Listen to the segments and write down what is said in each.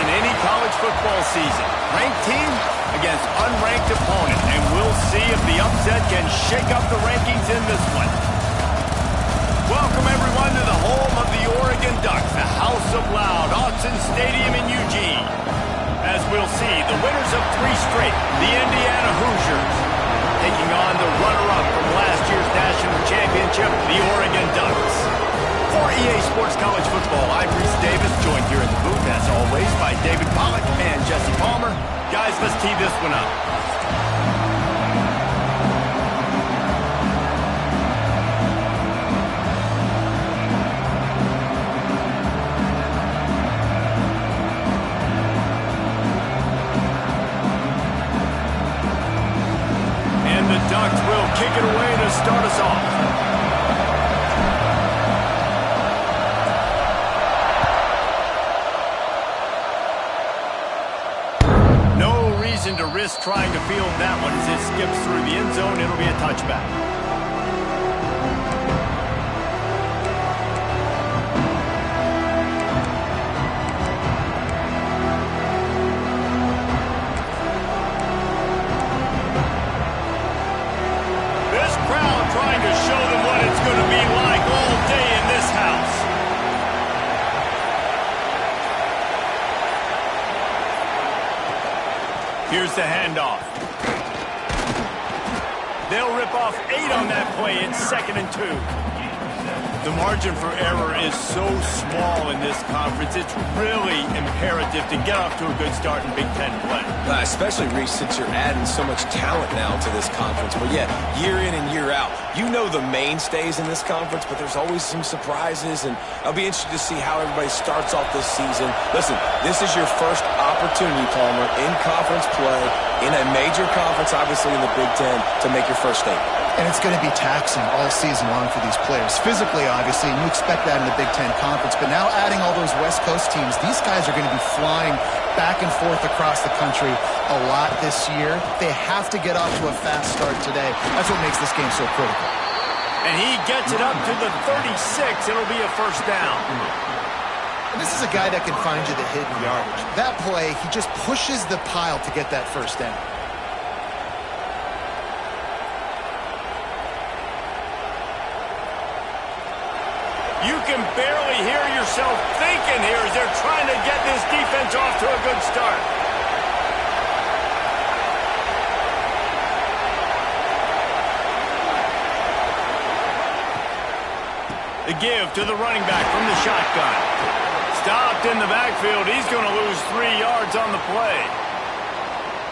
in any college football season. Ranked team against unranked opponent, and we'll see if the upset can shake up the rankings in this one. Welcome, everyone, to the home of the Oregon Ducks, the House of Loud, Autzen Stadium in Eugene. As we'll see, the winners of 3 straight, the Indiana Hoosiers, taking on the runner-up from last year's national championship, the Oregon Ducks. For EA Sports College Football, I'm Reese Davis, joined here in the booth, as always, by David Pollack and Jesse Palmer. Guys, let's tee this one up. And the Ducks will kick it away to start us off. To risk trying to field that one as it skips through the end zone. It'll be a touchback. This crowd trying to show them what it's going to be like all day in this house. Here's the handoff. They'll rip off 8 on that play. It's 2nd and 2. The margin for error is so small in this conference. It's really imperative to get off to a good start in Big Ten play. Especially, Reese, since you're adding so much talent now to this conference. Well, yeah, year in and year out. You know the mainstays in this conference, but there's always some surprises, and I'll be interested to see how everybody starts off this season. Listen, this is your first opportunity, Palmer, in conference play, in a major conference, obviously in the Big Ten, to make your first statement. And it's going to be taxing all season long for these players. Physically, obviously, and you expect that in the Big Ten Conference. But now adding all those West Coast teams, these guys are going to be flying back and forth across the country a lot this year. They have to get off to a fast start today. That's what makes this game so critical. And he gets it up to the 36. It'll be a first down. And this is a guy that can find you the hidden yardage. That play, he just pushes the pile to get that first down. You can barely hear yourself thinking here as they're trying to get this defense off to a good start. The give to the running back from the shotgun. Stopped in the backfield. He's going to lose 3 yards on the play.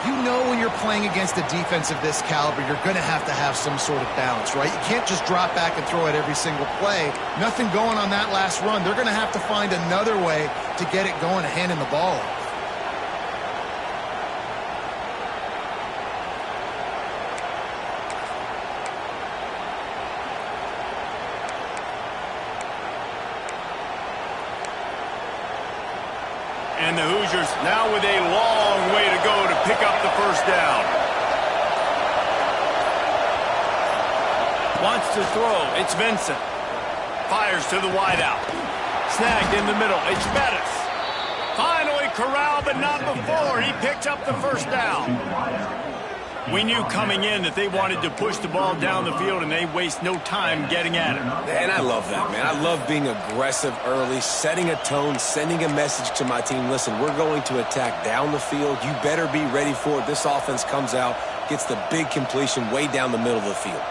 You know when you're playing against a defense of this caliber, you're going to have some sort of balance, right? You can't just drop back and throw it every single play. Nothing going on that last run. They're going to have to find another way to get it going and handing the ball off. And the Hoosiers now with a long way to go to pick up the first down. Wants to throw. It's Vincent. Fires to the wideout. Snagged in the middle. It's Bettis. Finally corralled, but not before. He picked up the first down. We knew coming in that they wanted to push the ball down the field, and they waste no time getting at it. And I love that, man. I love being aggressive early, setting a tone, sending a message to my team. Listen, we're going to attack down the field. You better be ready for it. This offense comes out, gets the big completion way down the middle of the field.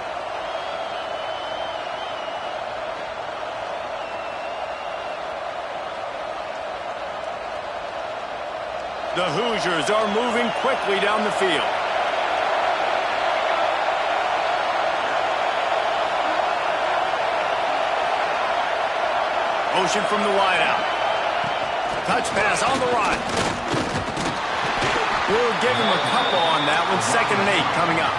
The Hoosiers are moving quickly down the field. Motion from the wideout. Touch pass on the run. We'll give him a couple on that one. 2nd and 8 coming up.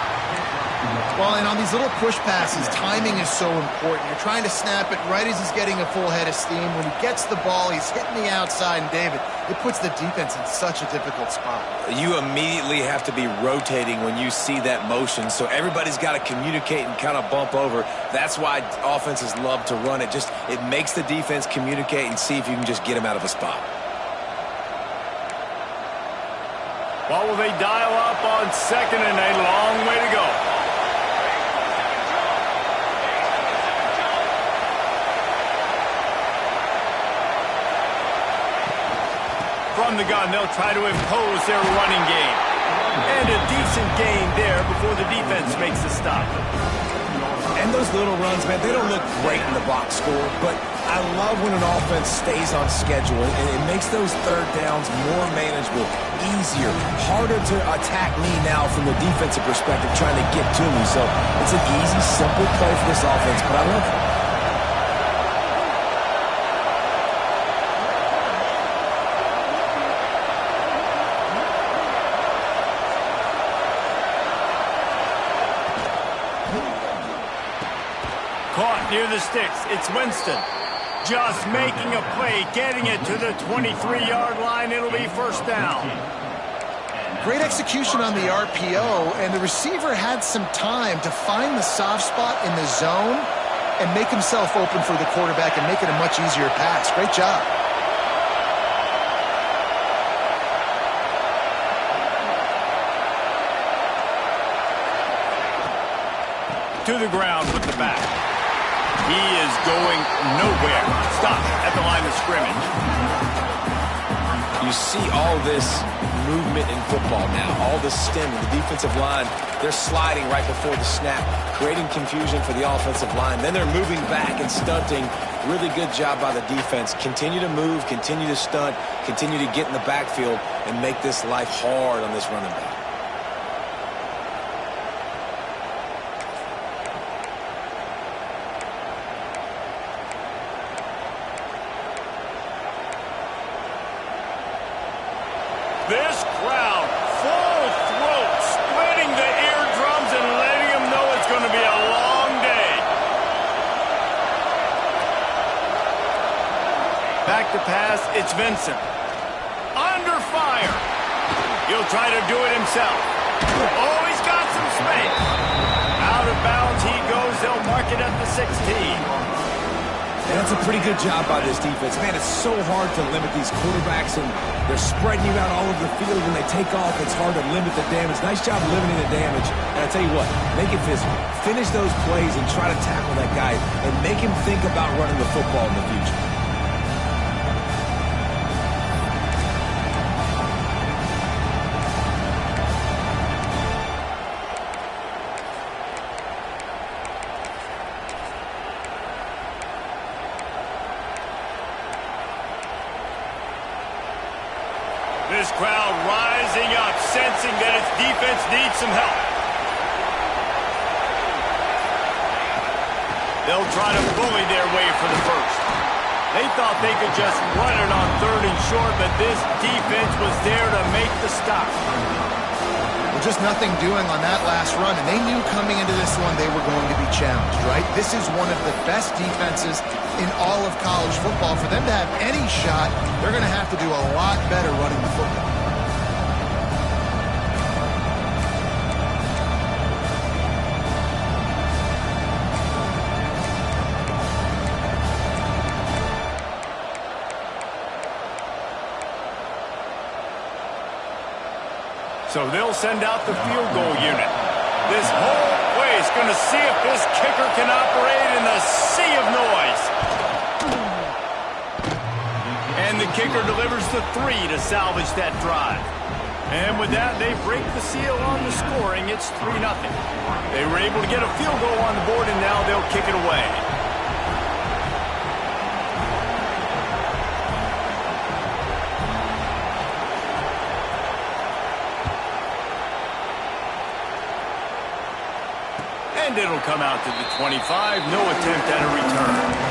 Well, and on these little push passes, timing is so important. You're trying to snap it right as he's getting a full head of steam. When he gets the ball, he's hitting the outside, and David, it puts the defense in such a difficult spot. You immediately have to be rotating when you see that motion, so everybody's got to communicate and kind of bump over. That's why offenses love to run it. It makes the defense communicate and see if you can just get him out of a spot. What will they dial up on second and a long way to go? From the gun, they'll try to impose their running game. And a decent gain there before the defense makes the stop. And those little runs, man, they don't look great in the box score, but I love when an offense stays on schedule, and it makes those third downs more manageable, easier, harder to attack me now from the defensive perspective, trying to get to me. So it's an easy, simple play for this offense, but I love it. Caught near the sticks. It's Winston. Just making a play, getting it to the 23-yard line. It'll be first down. Great execution on the RPO, and the receiver had some time to find the soft spot in the zone and make himself open for the quarterback and make it a much easier pass. Great job. To the ground with the back. He is going nowhere. Stop at the line of scrimmage. You see all this movement in football now, all the stem, the defensive line, they're sliding right before the snap, creating confusion for the offensive line. Then they're moving back and stunting. Really good job by the defense. Continue to move, continue to stunt, continue to get in the backfield and make this life hard on this running back. This crowd, full throat, splitting the eardrums and letting them know it's going to be a long day. Back to pass, it's Vincent. Under fire. He'll try to do it himself. Oh, he's got some space. Out of bounds he goes. They'll mark it at the 16. And that's a pretty good job by this defense. Man, it's so hard to limit these quarterbacks, and they're spreading you out all over the field. When they take off, it's hard to limit the damage. Nice job limiting the damage. And I tell you what, make it physical. Finish those plays and try to tackle that guy and make him think about running the football in the future. This crowd rising up, sensing that its defense needs some help. They'll try to bully their way for the first. They thought they could just run it on third and short, but this defense was there to make the stop. Well, just nothing doing on that last run, and they knew coming into this one they were going to be challenged, right? This is one of the best defenses in all of college football. For them to have any shot, they're going to have to do a lot better running the football. So they'll send out the field goal unit. This whole place going to see if this kicker can operate in the sea of noise. And the kicker delivers the 3 to salvage that drive. And with that, they break the seal on the scoring. It's 3-0. They were able to get a field goal on the board, and now they'll kick it away. And it'll come out to the 25. No attempt at a return.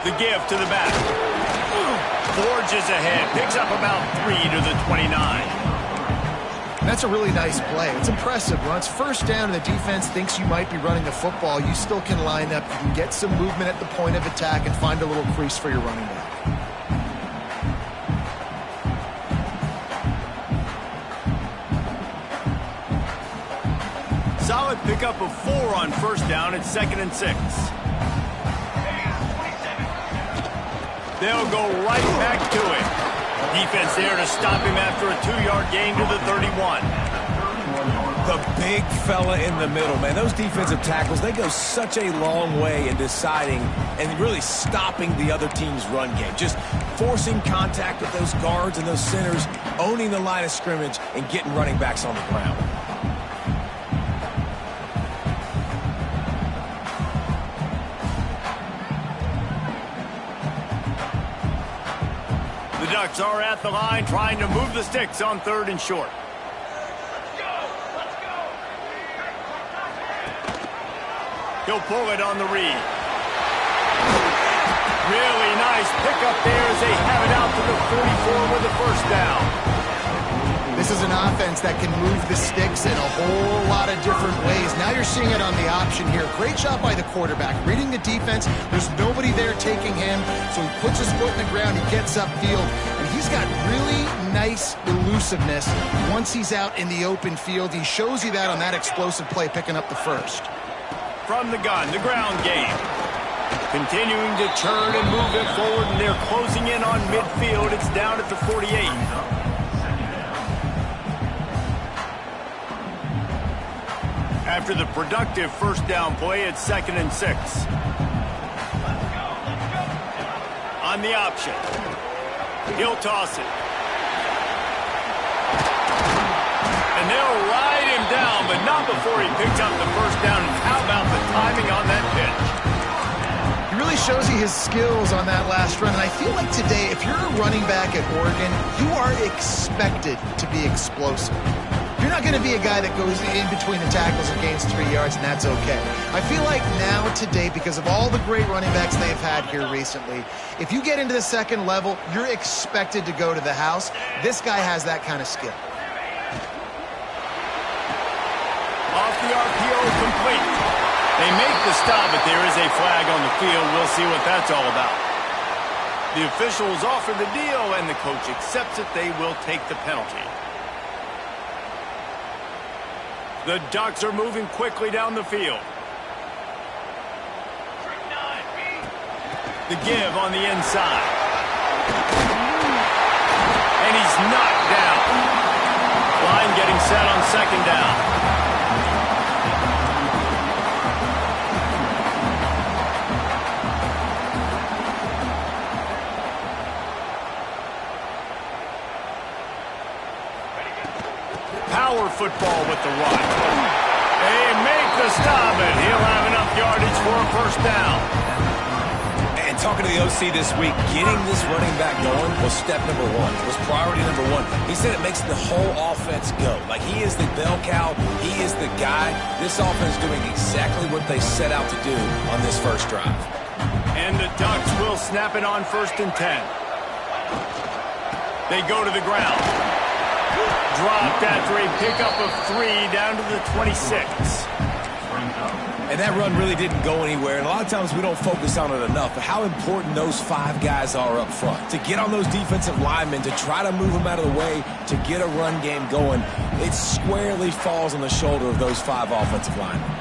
The give to the back. Forges ahead. Picks up about 3 to the 29. That's a really nice play. It's impressive. When it's first down and the defense thinks you might be running the football, you still can line up. You can get some movement at the point of attack and find a little crease for your running back. Solid pickup of 4 on first down at 2nd and 6. They'll go right back to it. Defense there to stop him after a 2-yard gain to the 31. The big fella in the middle, man. Those defensive tackles, they go such a long way in deciding and really stopping the other team's run game. Just forcing contact with those guards and those centers, owning the line of scrimmage, and getting running backs on the ground. The Ducks are at the line trying to move the sticks on 3rd and short. He'll pull it on the read. Really nice pickup there as they have it out to the 44 with the first down. This is an offense that can move the sticks in a whole lot of different ways. Now you're seeing it on the option here. Great job by the quarterback. Reading the defense, there's nobody there taking him, so he puts his foot in the ground, he gets upfield, and he's got really nice elusiveness once he's out in the open field. He shows you that on that explosive play, picking up the first. From the gun, the ground game. Continuing to turn and move it forward, and they're closing in on midfield. It's down at the 48. After the productive first down play, it's 2nd and 6. On the option. He'll toss it. And they'll ride him down, but not before he picks up the first down. And how about the timing on that pitch? He really shows you his skills on that last run. And I feel like today, if you're a running back at Oregon, you are expected to be explosive. You're not going to be a guy that goes in between the tackles and gains 3 yards, and that's okay. I feel like now today, because of all the great running backs they've had here recently, if you get into the second level, you're expected to go to the house. This guy has that kind of skill. Off the RPO, complete. They make the stop, but there is a flag on the field. We'll see what that's all about. The officials offer the deal, and the coach accepts it. They will take the penalty. The Ducks are moving quickly down the field. The give on the inside. And he's knocked down. Line getting set on 2nd down. Power football with the run. They make the stop, and he'll have enough yardage for a first down. And talking to the OC this week, getting this running back going was step number 1, was priority number 1. He said it makes the whole offense go. Like, he is the bell cow, he is the guy. This offense is doing exactly what they set out to do on this first drive. And the Ducks will snap it on 1st and 10. They go to the ground. Dropped after a pickup of 3 down to the 26. And that run really didn't go anywhere. And a lot of times we don't focus on it enough, but how important those 5 guys are up front. To get on those defensive linemen, to try to move them out of the way, to get a run game going, it squarely falls on the shoulder of those 5 offensive linemen.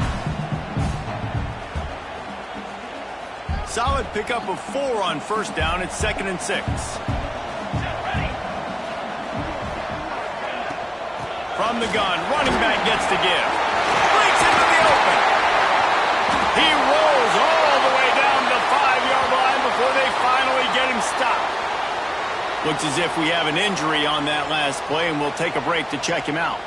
Solid pickup of 4 on first down at 2nd and 6. From the gun, running back gets the give. Breaks into the open. He rolls all the way down the 5-yard line before they finally get him stopped. Looks as if we have an injury on that last play, and we'll take a break to check him out.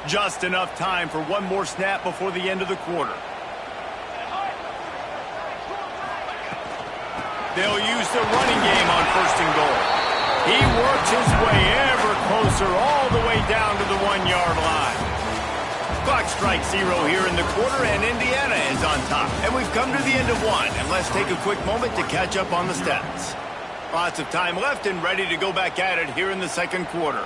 Just enough time for one more snap before the end of the quarter. They'll use the running game on 1st and goal. He works his way ever closer all the way down to the 1-yard line. Clock strikes 0 here in the quarter, and Indiana is on top. And we've come to the end of one, and let's take a quick moment to catch up on the stats. Lots of time left and ready to go back at it here in the second quarter.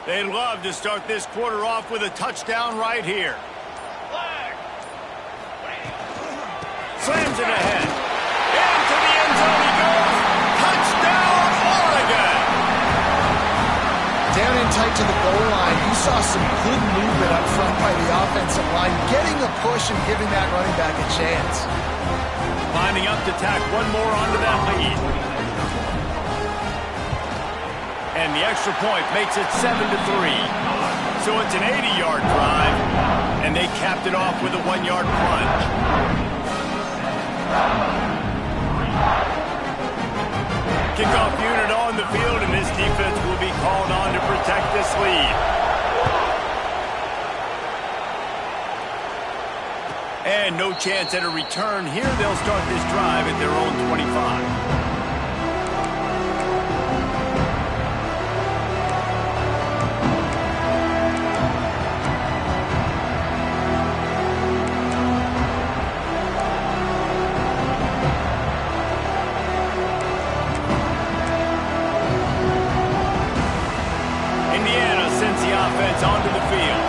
They'd love to start this quarter off with a touchdown right here. Slams it ahead. Into the end zone he goes. Touchdown, Oregon! Down in tight to the goal line, you saw some good movement up front by the offensive line, getting a push and giving that running back a chance. Lining up to tack one more onto that lead. And the extra point makes it 7-3. So it's an 80-yard drive, and they capped it off with a 1-yard plunge. Kickoff unit on the field, and this defense will be called on to protect this lead. And no chance at a return here. They'll start this drive at their own 25. Onto the field.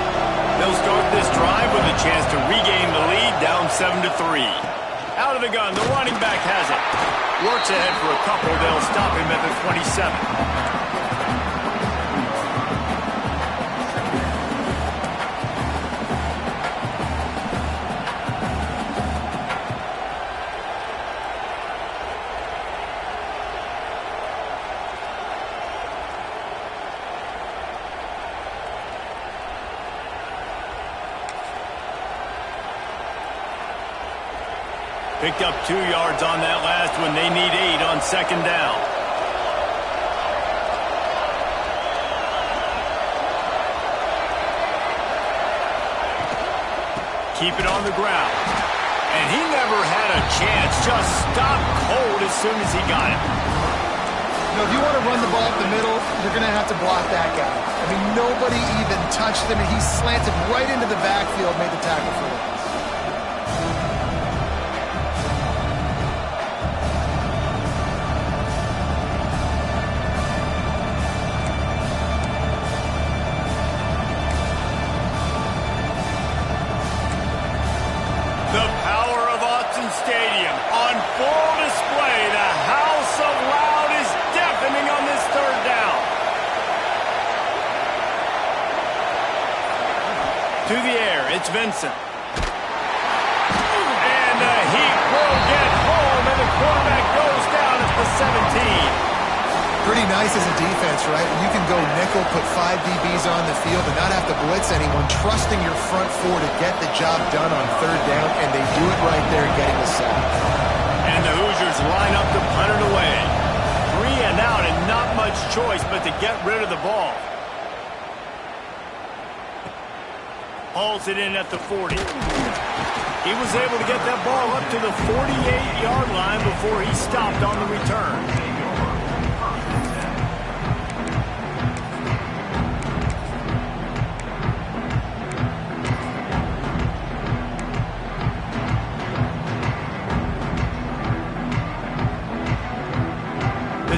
They'll start this drive with a chance to regain the lead, down 7-3. Out of the gun, the running back has it. Works ahead for a couple. They'll stop him at the 27. Picked up 2 yards on that last one. They need 8 on second down. Keep it on the ground. And he never had a chance. Just stopped cold as soon as he got it. You know, if you want to run the ball up the middle, you're going to have to block that guy. I mean, nobody even touched him, and he slanted right into the backfield, made the tackle for him. Stadium on full display. The house of loud is deafening on this third down. To the air, it's Vincent. And the heat will get home, and the quarterback goes down at the 17. Pretty nice as a defense, right? You can go nickel, put 5 DBs on the field and not have to blitz anyone, trusting your front four to get the job done on third down, and they do it right there, getting the sack. And the Hoosiers line up to punt it away. 3 and out, and not much choice but to get rid of the ball. Hauls it in at the 40. He was able to get that ball up to the 48-yard line before he stopped on the return.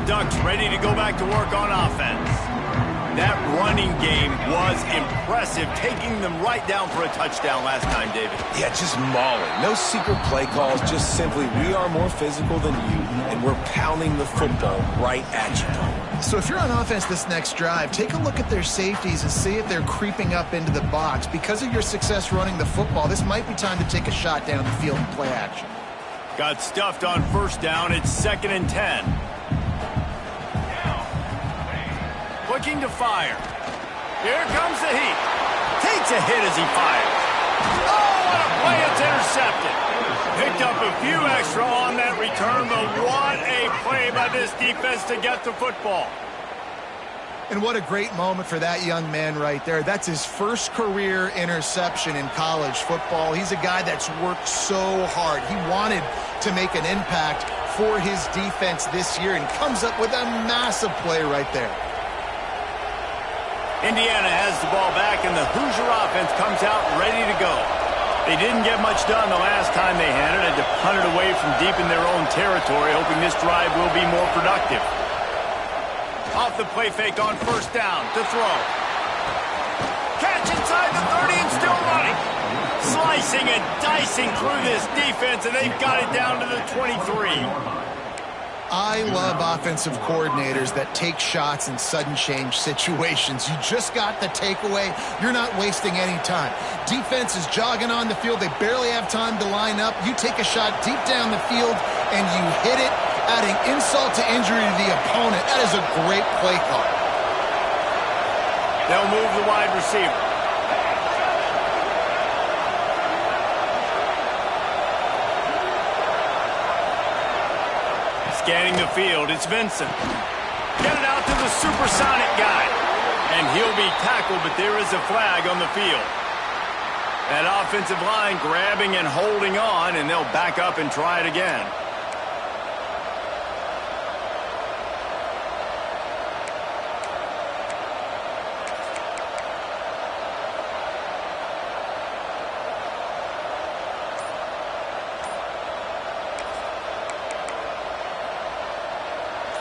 Ducks ready to go back to work on offense. That running game was impressive, taking them right down for a touchdown last time, David. Yeah, just mauling. No secret play calls, just simply we are more physical than you, and we're pounding the football right at you. So if you're on offense this next drive, take a look at their safeties and see if they're creeping up into the box. Because of your success running the football, this might be time to take a shot down the field and play action. Got stuffed on first down. It's 2nd and 10. Looking to fire. Here comes the heat. Takes a hit as he fires. Oh, what a play. It's intercepted. Picked up a few extra on that return, but what a play by this defense to get the football. And what a great moment for that young man right there. That's his first career interception in college football. He's a guy that's worked so hard. He wanted to make an impact for his defense this year and comes up with a massive play right there. Indiana has the ball back, and the Hoosier offense comes out ready to go. They didn't get much done the last time they had it, had to punt it away from deep in their own territory, hoping this drive will be more productive. Off the play fake on first down to throw. Catch inside the 30 and still running. Slicing and dicing through this defense, and they've got it down to the 23. I love offensive coordinators that take shots in sudden change situations. You just got the takeaway. You're not wasting any time. Defense is jogging on the field. They barely have time to line up. You take a shot deep down the field, and you hit it, adding insult to injury to the opponent. That is a great play call. They'll move the wide receiver. Scanning the field, it's Vincent. Get it out to the supersonic guy. And he'll be tackled, but there is a flag on the field. That offensive line grabbing and holding on, and they'll back up and try it again.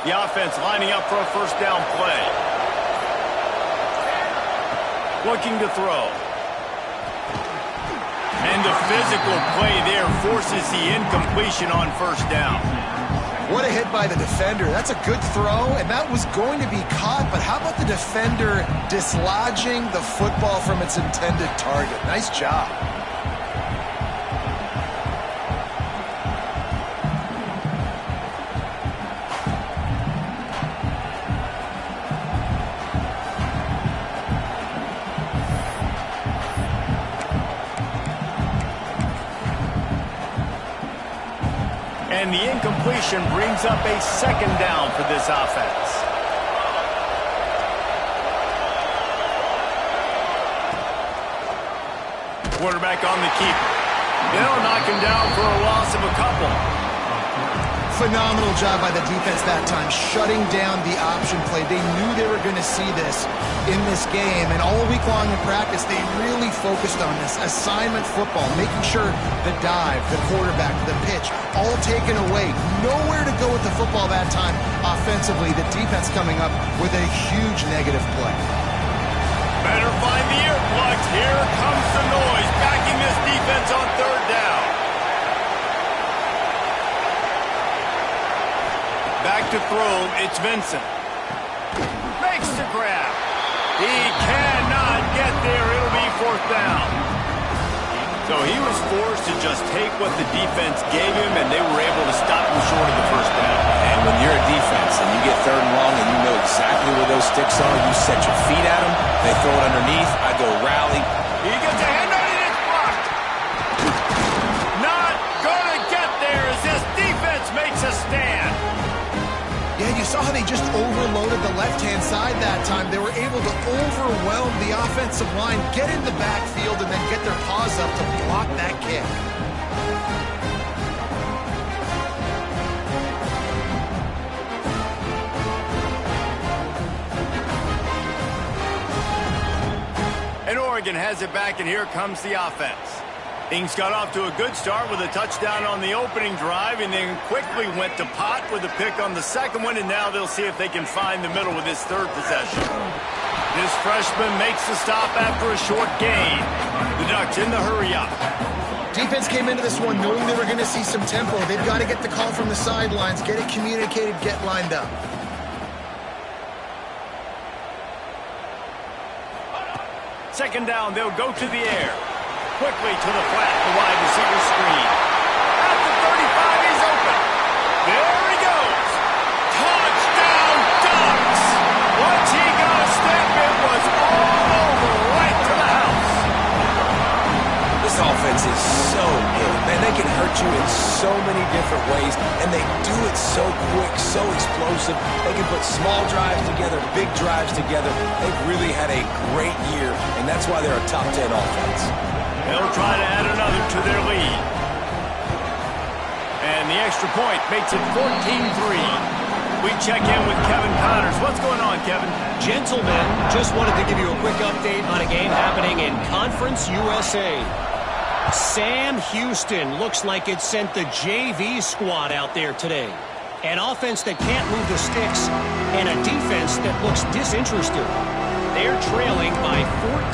The offense lining up for a first down play. Looking to throw. And the physical play there forces the incompletion on first down. What a hit by the defender. That's a good throw, and that was going to be caught, but how about the defender dislodging the football from its intended target? Nice job. And the incompletion brings up a second down for this offense. Quarterback on the keeper. They'll knock him down for a loss of a couple. Phenomenal job by the defense that time, shutting down the option play. They knew they were going to see this in this game, and all week long in practice, they really focused on this assignment football, making sure the dive, the quarterback, the pitch, all taken away. Nowhere to go with the football that time offensively. The defense coming up with a huge negative play. Better find the earplugs. Here comes the noise, backing this defense on third down. Back to throw, it's Vincent. Makes the grab. He cannot get there. It'll be fourth down. So he was forced to just take what the defense gave him, and they were able to stop him short of the first down. And when you're a defense and you get third and long and you know exactly where those sticks are, you set your feet at them, they throw it underneath, I go rally. He gets a hand on it, it's blocked. Not gonna get there as this defense makes a stand. Yeah, you saw how they just overloaded the left-hand side that time. They were able to overwhelm the offensive line, get in the backfield, and then get their paws up to block that kick. And Oregon has it back, and here comes the offense. Things got off to a good start with a touchdown on the opening drive, and then quickly went to Pott with a pick on the second one, and now they'll see if they can find the middle with this third possession. This freshman makes the stop after a short gain. The Ducks in the hurry-up. Defense came into this one knowing they were going to see some tempo. They've got to get the call from the sidelines, get it communicated, get lined up. Second down, they'll go to the air. Quickly to the flat, the wide receiver screen. At the 35, he's open. There he goes. Touchdown, Ducks! Once he got a step, it was all over, right to the house. This offense is so good, man. They can hurt you in so many different ways, and they do it so quick, so explosive. They can put small drives together, big drives together. They've really had a great year, and that's why they're a top 10 offense. They'll try to add another to their lead. And the extra point makes it 14-3. We check in with Kevin Connors. What's going on, Kevin? Gentlemen, just wanted to give you a quick update on a game happening in Conference USA. Sam Houston looks like it sent the JV squad out there today. An offense that can't move the sticks and a defense that looks disinterested. They're trailing by 14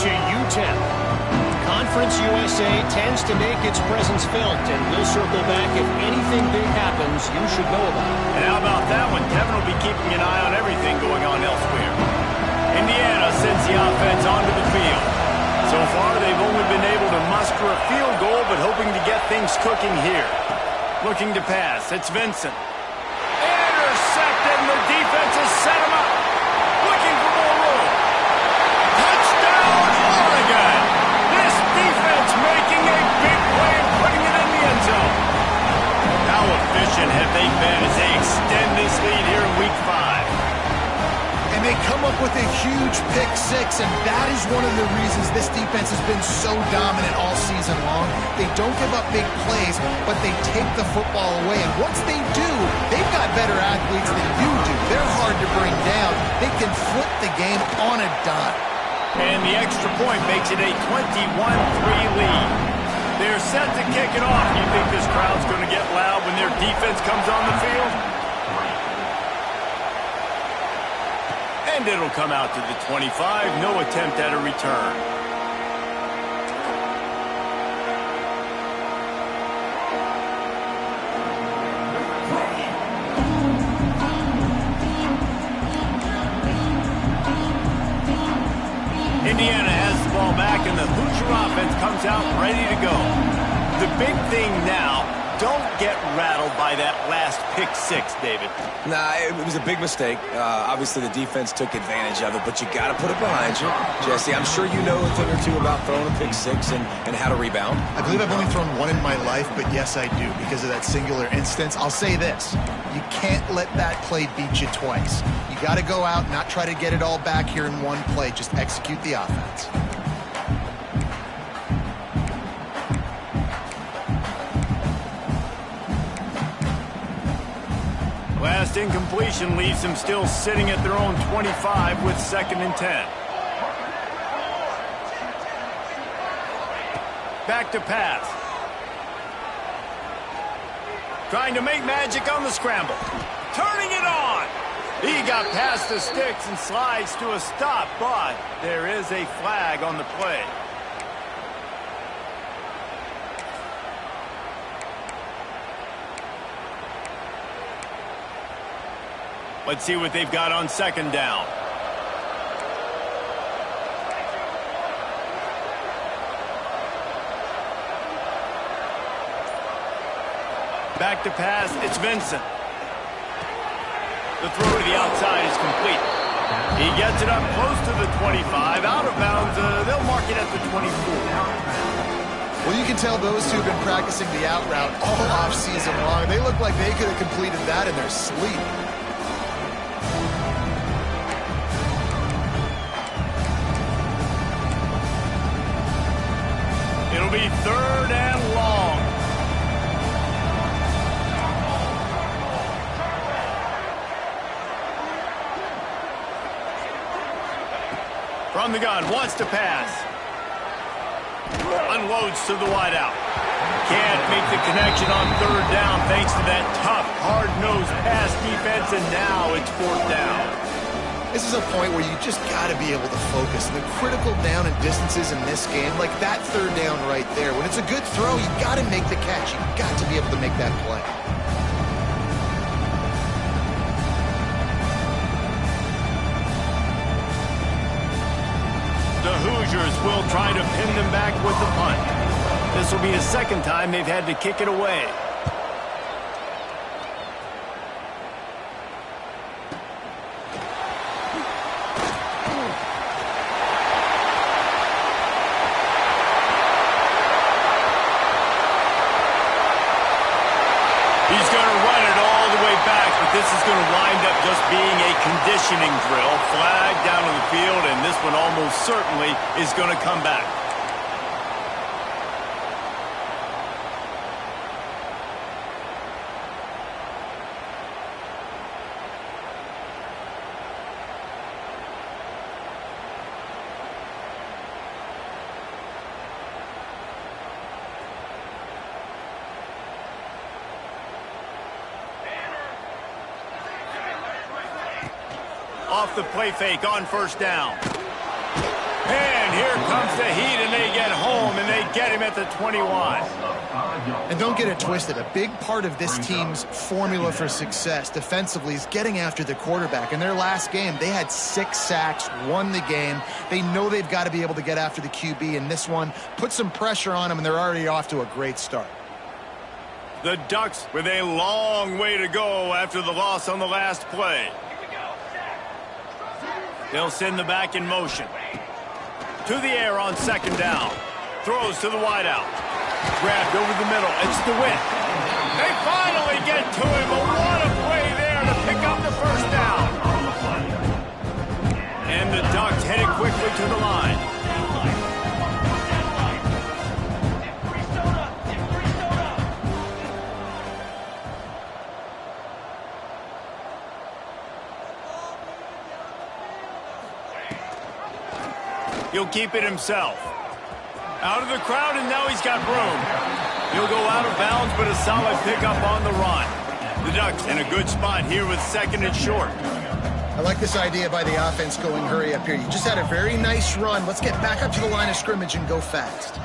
to U10. Conference USA tends to make its presence felt, and we'll circle back if anything big happens you should know about. And how about that one? Kevin will be keeping an eye on everything going on elsewhere. Indiana sends the offense onto the field. So far, they've only been able to muster a field goal, but hoping to get things cooking here. Looking to pass. It's Vincent. Intercepted, and the defense has set him up. Looking for more room. Touchdown, Oregon! This defense making a big play and putting it in the end zone. How efficient have they been as they extend this lead here in Week 5? And they come up with a huge pick six, and that is one of the reasons this defense has been so dominant all season long. They don't give up big plays, but they take the football away. And once they do, they've got better athletes than you do. They're hard to bring down. They can flip the game on a dime. And the extra point makes it a 21-3 lead. They're set to kick it off. You think this crowd's going to get loud when their defense comes on the field? And it'll come out to the 25. No attempt at a return. Indiana has the ball back, and the Hoosier offense comes out ready to go. The big thing now, don't get rattled by that last pick six, David. Nah, it was a big mistake. Obviously, the defense took advantage of it, but you got to put it behind you. Jesse, I'm sure you know a thing or two about throwing a pick six and how to rebound. I believe I've only thrown one in my life, but yes, I do. Because of that singular instance, I'll say this. You can't let that play beat you twice. You got to go out, not try to get it all back here in one play. Just execute the offense. Last incompletion leaves them still sitting at their own 25 with 2nd and 10. Back to pass. Trying to make magic on the scramble. Turning it on. He got past the sticks and slides to a stop, but there is a flag on the play. Let's see what they've got on 2nd down. Back to pass, it's Vincent. The throw to the outside is complete. He gets it up close to the 25. Out of bounds, they'll mark it at the 24. Well, you can tell those two have been practicing the out route all off-season long. They look like they could have completed that in their sleep. It'll be 3rd and long. From the gun, wants to pass. Unloads to the wideout. Can't make the connection on 3rd down thanks to that tough, hard-nosed pass defense, and now it's 4th down. This is a point where you just got to be able to focus. And the critical down and distances in this game, like that 3rd down right there, when it's a good throw, you got to make the catch. You've got to be able to make that play. The Hoosiers will try to pin them back with the punt. This will be the 2nd time they've had to kick it away. conditioning drill. Flag down to the field, and this one almost certainly is going to come back. Off the play fake on first down. And here comes the heat, and they get home, and they get him at the 21. And don't get it twisted. A big part of this team's formula for success defensively is getting after the quarterback. In their last game, they had 6 sacks, won the game. They know they've got to be able to get after the QB, and this one put some pressure on them, and they're already off to a great start. The Ducks with a long way to go after the loss on the last play. They'll send the back in motion. To the air on second down. Throws to the wideout. Grabbed over the middle. It's DeWitt. They finally get to him. But what a play there to pick up the first down. And the Ducks headed quickly to the line. He'll keep it himself. Out of the crowd, and now he's got room. He'll go out of bounds, but a solid pickup on the run. The Ducks in a good spot here with second and short. I like this idea by the offense going hurry up here. You just had a very nice run. Let's get back up to the line of scrimmage and go fast.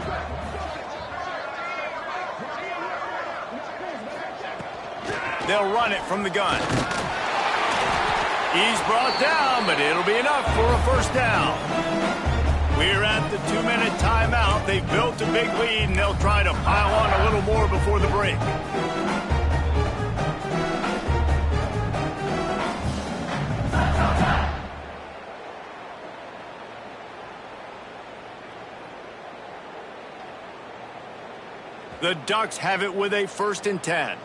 They'll run it from the gun. He's brought down, but it'll be enough for a first down. We're at the 2-minute timeout. They've built a big lead, and they'll try to pile on a little more before the break. The Ducks have it with a 1st and 10.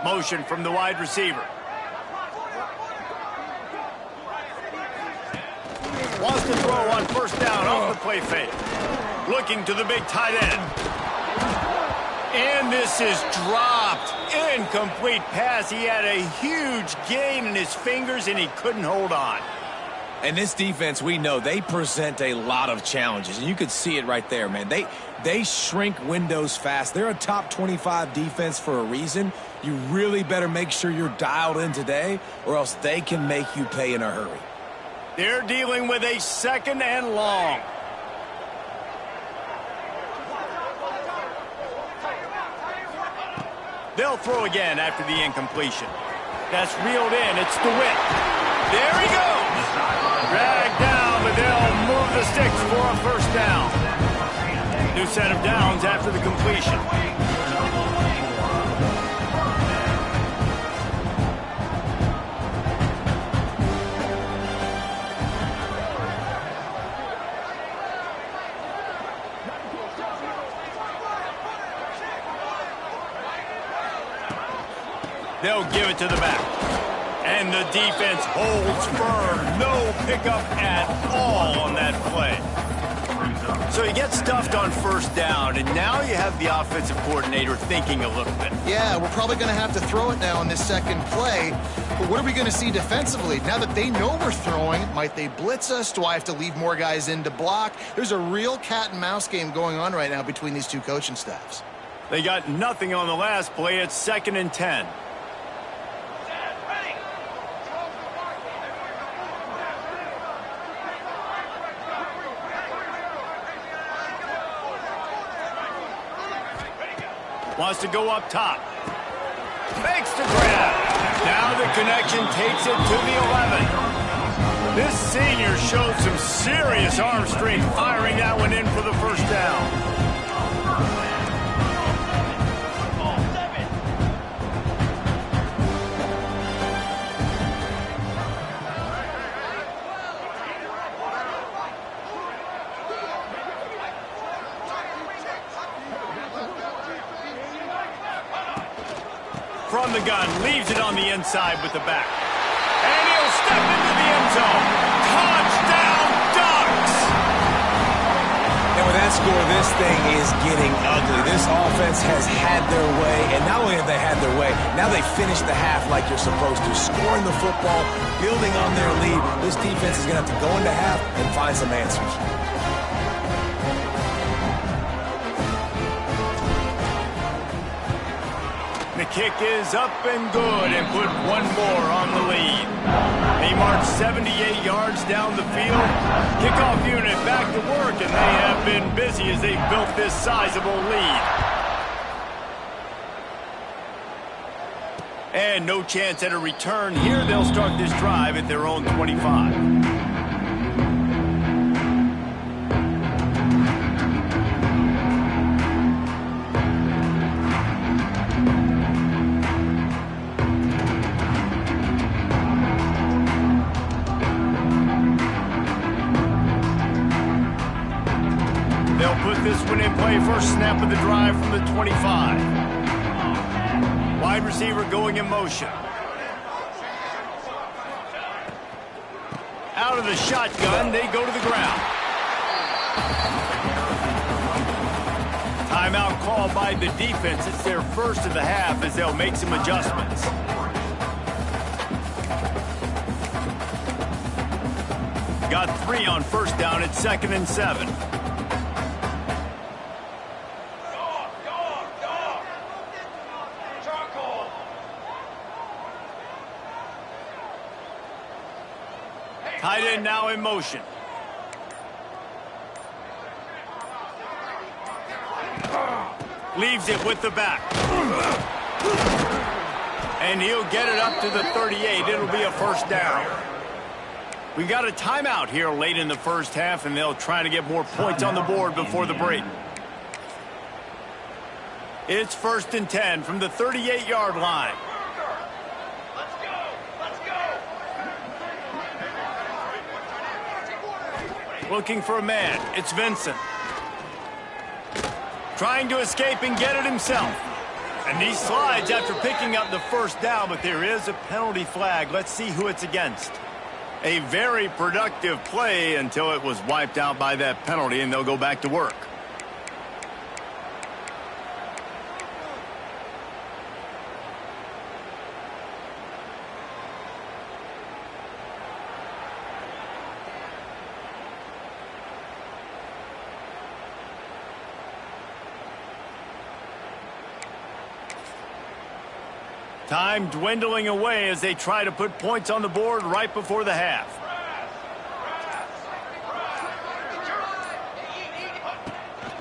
Motion from the wide receiver. Wants to throw on first down off the play fake. Looking to the big tight end. And this is dropped. Incomplete pass. He had a huge gain in his fingers, and he couldn't hold on. And this defense, we know, they present a lot of challenges. And you could see it right there, man. They shrink windows fast. They're a top 25 defense for a reason. You really better make sure you're dialed in today, or else they can make you pay in a hurry. They're dealing with a 2nd and long. They'll throw again after the incompletion. That's reeled in. It's DeWitt. There he goes. Dragged down, but they'll move the sticks for a first down. New set of downs after the completion. They'll give it to the back. And the defense holds firm. No pickup at all on that play. So you get stuffed on first down, and now you have the offensive coordinator thinking a little bit. Yeah, we're probably going to have to throw it now in this second play. But what are we going to see defensively? Now that they know we're throwing, might they blitz us? Do I have to leave more guys in to block? There's a real cat and mouse game going on right now between these two coaching staffs. They got nothing on the last play. It's 2nd and 10. Wants to go up top. Fakes the grab. Now the connection takes it to the 11. This senior showed some serious arm strength firing that one in for the first down. From the gun, leaves it on the inside with the back. And he'll step into the end zone. Touchdown, Ducks! And with that score, this thing is getting ugly. This offense has had their way, and not only have they had their way, now they finish the half like you're supposed to, scoring the football, building on their lead. This defense is going to have to go into half and find some answers. The kick is up and good and put one more on the lead. They march 78 yards down the field. Kickoff unit back to work, and they have been busy as they've built this sizable lead. And no chance at a return here. They'll start this drive at their own 25. This one in play, first snap of the drive from the 25. Wide receiver going in motion. Out of the shotgun, they go to the ground. Timeout called by the defense. It's their first of the half as they'll make some adjustments. Got 3 on first down at 2nd and 7. Tight end now in motion. Leaves it with the back. And he'll get it up to the 38. It'll be a first down. We got a timeout here late in the first half, and they'll try to get more points on the board before the break. It's 1st and 10 from the 38-yard line. Looking for a man. It's Vincent. Trying to escape and get it himself. And he slides after picking up the first down, but there is a penalty flag. Let's see who it's against. A very productive play until it was wiped out by that penalty, and they'll go back to work. Time dwindling away as they try to put points on the board right before the half.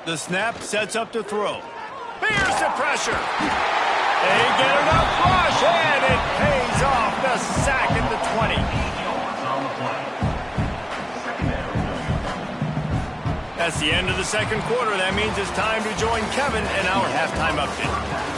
The snap sets up to throw. Here's the pressure. They get enough rush, and it pays off. The sack at the 20. That's the end of the second quarter. That means it's time to join Kevin in our halftime update.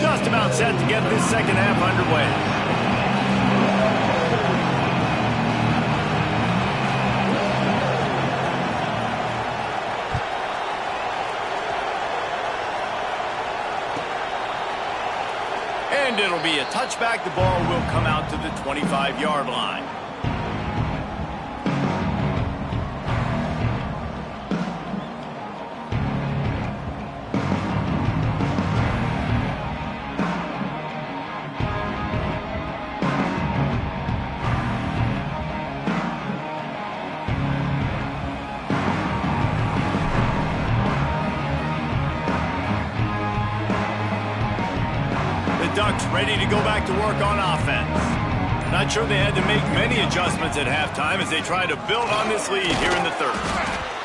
Just about set to get this second half underway. And it'll be a touchback. The ball will come out to the 25-yard line. Ducks ready to go back to work on offense. Not sure they had to make many adjustments at halftime as they try to build on this lead here in the third.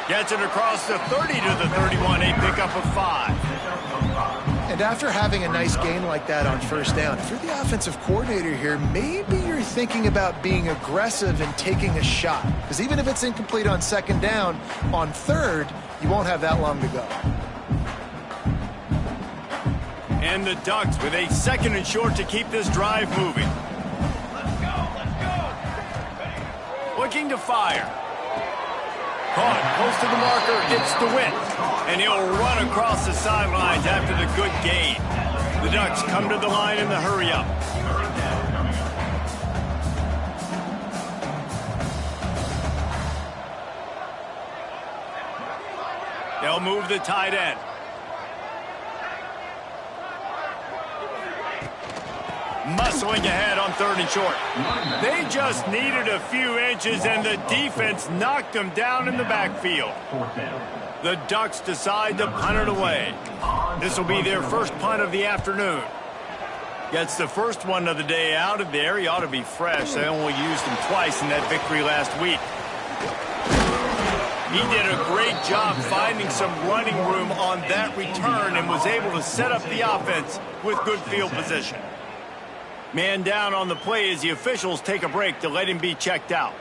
Gets it across the 30 to the 31, a pickup of 5. And after having a nice gain like that on first down, if you're the offensive coordinator here, maybe you're thinking about being aggressive and taking a shot. Because even if it's incomplete on second down, on third, you won't have that long to go. And the Ducks with a 2nd and short to keep this drive moving. Let's go! Looking to fire. Caught close to the marker, it's DeWitt. And he'll run across the sidelines after the good gain. The Ducks come to the line in the hurry-up. They'll move the tight end. Muscling ahead on 3rd and short. They just needed a few inches, and the defense knocked them down in the backfield. The Ducks decide to punt it away. This will be their first punt of the afternoon. Gets the first one of the day out of there. He ought to be fresh. They only used him twice in that victory last week. He did a great job finding some running room on that return and was able to set up the offense with good field position. Man down on the play as the officials take a break to let him be checked out.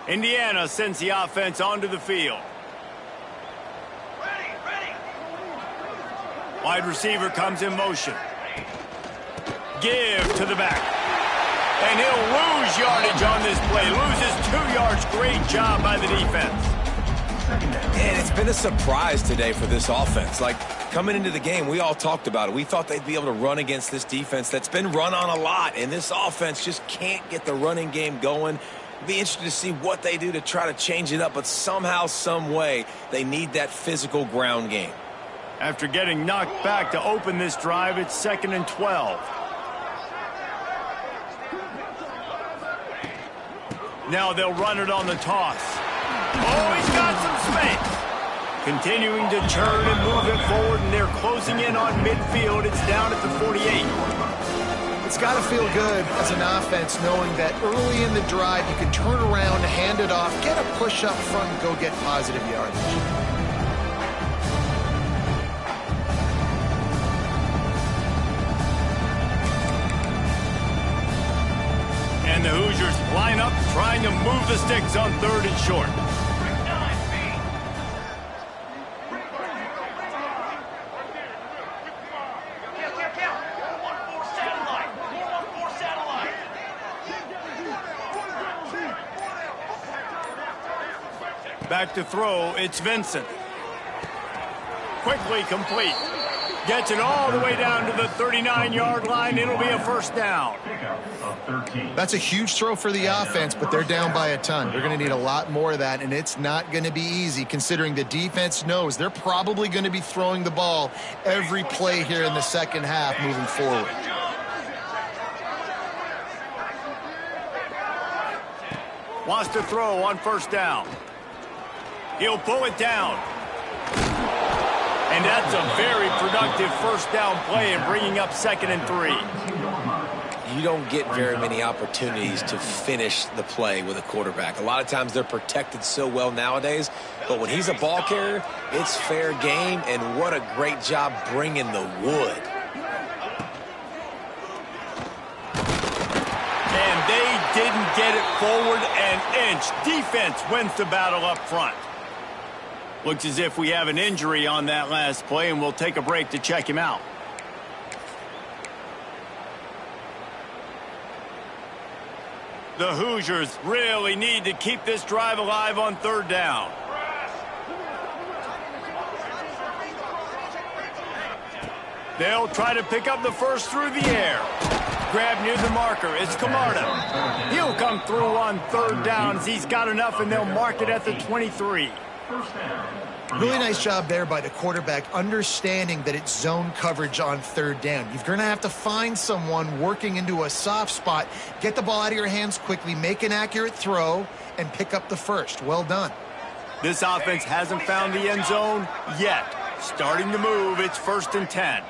Indiana sends the offense onto the field. Ready! Wide receiver comes in motion. Give to the back. And he'll lose yardage on this play. Loses 2 yards. Great job by the defense. And it's been a surprise today for this offense. Like, coming into the game, we all talked about it. We thought they'd be able to run against this defense that's been run on a lot, and this offense just can't get the running game going. It'll be interesting to see what they do to try to change it up, but somehow, some way, they need that physical ground game. After getting knocked back to open this drive, it's 2nd and 12. Now they'll run it on the toss. Oh, he's got some space. Continuing to turn and move it forward, and they're closing in on midfield. It's down at the 48. It's got to feel good as an offense knowing that early in the drive you can turn around, hand it off, get a push up front, and go get positive yardage. And the Hoosiers line up trying to move the sticks on 3rd and short. Back to throw, it's Vincent. Quickly complete. Gets it all the way down to the 39-yard line. It'll be a first down. That's a huge throw for the offense, but they're down by a ton. They're going to need a lot more of that, and it's not going to be easy considering the defense knows they're probably going to be throwing the ball every play here in the second half moving forward. Wants to throw on first down. He'll pull it down. And that's a very productive first down play and bringing up 2nd and 3. You don't get very many opportunities to finish the play with a quarterback. A lot of times they're protected so well nowadays, but when he's a ball carrier, it's fair game, and what a great job bringing the wood. And they didn't get it forward an inch. Defense wins the battle up front. Looks as if we have an injury on that last play, and we'll take a break to check him out. The Hoosiers really need to keep this drive alive on 3rd down. They'll try to pick up the first through the air. Grab near the marker. It's Camarda. He'll come through on 3rd down as he's got enough, and they'll mark it at the 23. Really nice job there by the quarterback, understanding that it's zone coverage on 3rd down. You're going to have to find someone working into a soft spot, get the ball out of your hands quickly, make an accurate throw, and pick up the first. Well done. This offense hasn't found the end zone yet. Starting to move, it's 1st and 10.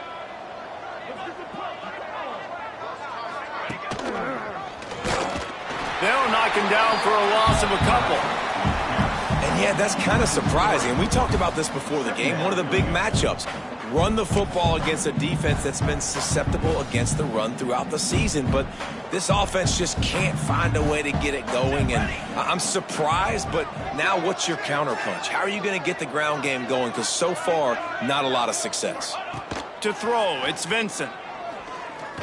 They'll knock him down for a loss of a couple. And Yeah, that's kind of surprising. We talked about this before the game. One of the big matchups. Run the football against a defense that's been susceptible against the run throughout the season. But this offense just can't find a way to get it going. And I'm surprised, but now what's your counterpunch? How are you going to get the ground game going? Because so far, not a lot of success. To throw, it's Vincent.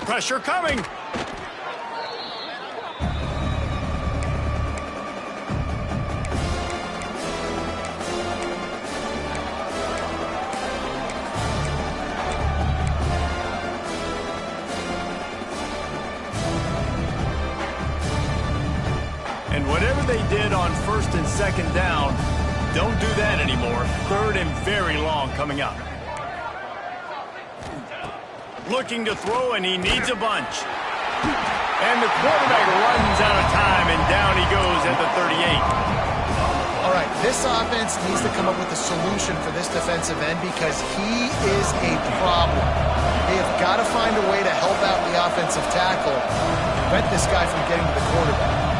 Pressure coming. And whatever they did on first and second down, don't do that anymore. Third and very long coming up. Looking to throw, and he needs a bunch. And the quarterback runs out of time, and down he goes at the 38. All right, this offense needs to come up with a solution for this defensive end because he is a problem. They have got to find a way to help out the offensive tackle, prevent this guy from getting to the quarterback.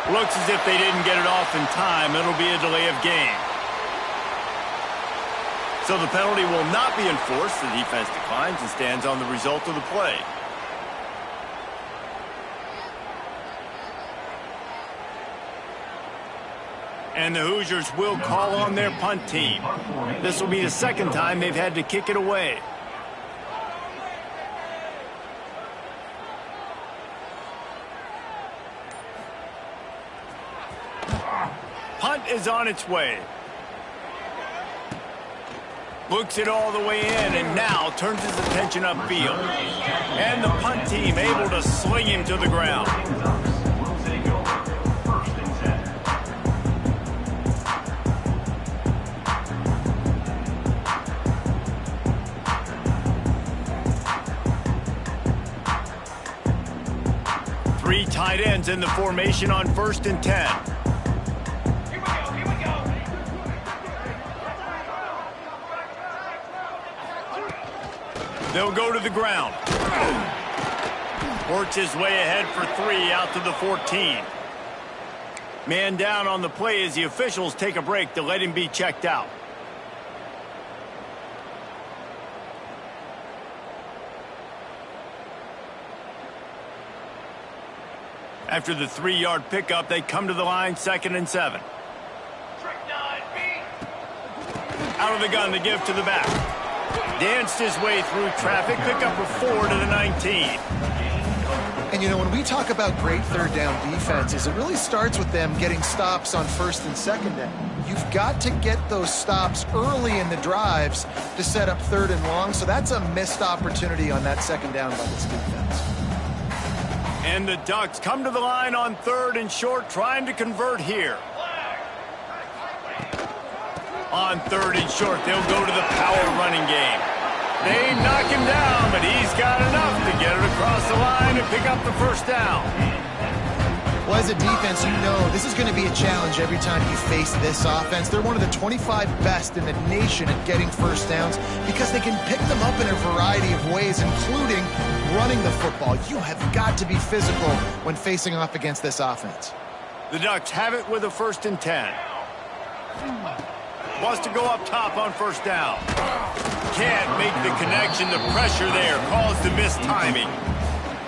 Looks as if they didn't get it off in time. It'll be a delay of game. So the penalty will not be enforced. The defense declines and stands on the result of the play. And the Hoosiers will call on their punt team. This will be the second time they've had to kick it away. Punt is on its way. Looks it all the way in and now turns his attention upfield. And the punt team able to sling him to the ground. Three tight ends in the formation on 1st and 10. They'll go to the ground. Works his way ahead for 3 out to the 14. Man down on the play as the officials take a break to let him be checked out. After the 3-yard pickup, they come to the line, 2nd and 7. Out of the gun to give to the back. Danced his way through traffic, pick up a 4 to the 19. And, you know, when we talk about great third down defenses, it really starts with them getting stops on 1st and 2nd down. You've got to get those stops early in the drives to set up 3rd and long, so that's a missed opportunity on that 2nd down by this defense. And the Ducks come to the line on 3rd and short, trying to convert here. On 3rd and short, they'll go to the power running game. They knock him down, but he's got enough to get it across the line and pick up the 1st down. Well, as a defense, you know this is going to be a challenge every time you face this offense. They're one of the 25 best in the nation at getting 1st downs because they can pick them up in a variety of ways, including running the football. You have got to be physical when facing off against this offense. The Ducks have it with a 1st and 10. Wants to go up top on 1st down. Can't make the connection. The pressure there caused the missed timing.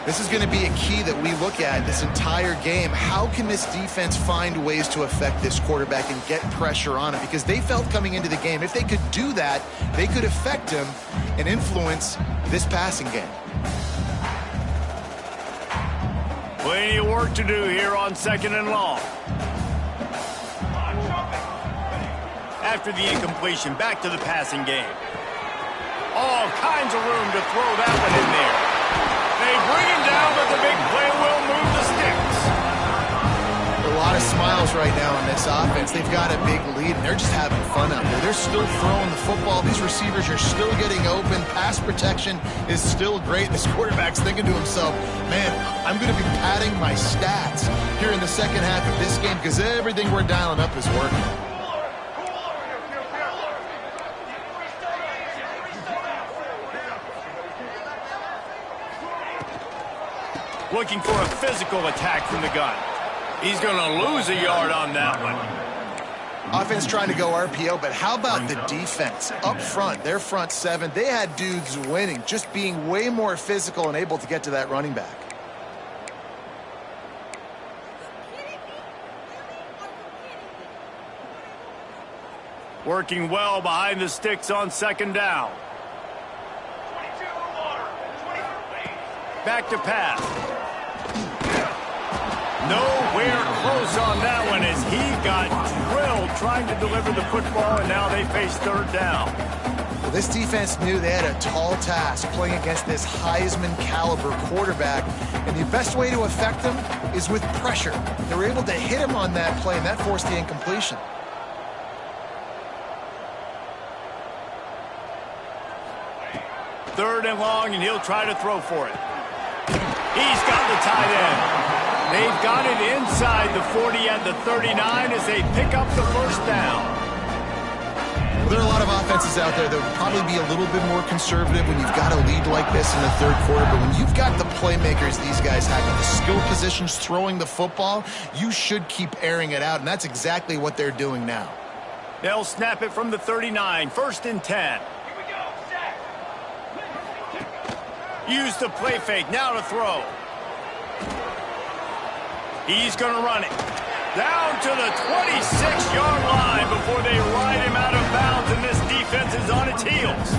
This is going to be a key that we look at this entire game. How can this defense find ways to affect this quarterback and get pressure on him? Because they felt coming into the game, if they could do that, they could affect him and influence this passing game. Plenty of work to do here on 2nd and long. After the incompletion, back to the passing game. All kinds of room to throw that one in there. They bring him down, but the big play will move the sticks. A lot lot of smiles right now on this offense. They've got a big lead, and they're just having fun out there. They're still throwing the football. These receivers are still getting open. Pass protection is still great. This quarterback's thinking to himself, man, I'm going to be padding my stats here in the second half of this game because everything we're dialing up is working. Looking for a physical attack from the gun. He's going to lose a yard on that one. Offense trying to go RPO, but how about the defense up front? Their front seven, they had dudes winning, just being way more physical and able to get to that running back. Working well behind the sticks on second down. Back to pass. Nowhere close on that one as he got drilled trying to deliver the football, and now they face third down. Well, this defense knew they had a tall task playing against this Heisman caliber quarterback, and the best way to affect him is with pressure. They were able to hit him on that play, and that forced the incompletion. Third and long, and he'll try to throw for it. He's got the tight end. They've got it inside the 40 at the 39 as they pick up the first down. Well, there are a lot of offenses out there that would probably be a little bit more conservative when you've got a lead like this in the third quarter. But when you've got the playmakers these guys have in the skill positions throwing the football, you should keep airing it out, and that's exactly what they're doing now. They'll snap it from the 39, first and 10. Use the play fake, now to throw. He's going to run it. Down to the 26-yard line before they ride him out of bounds, and this defense is on its heels.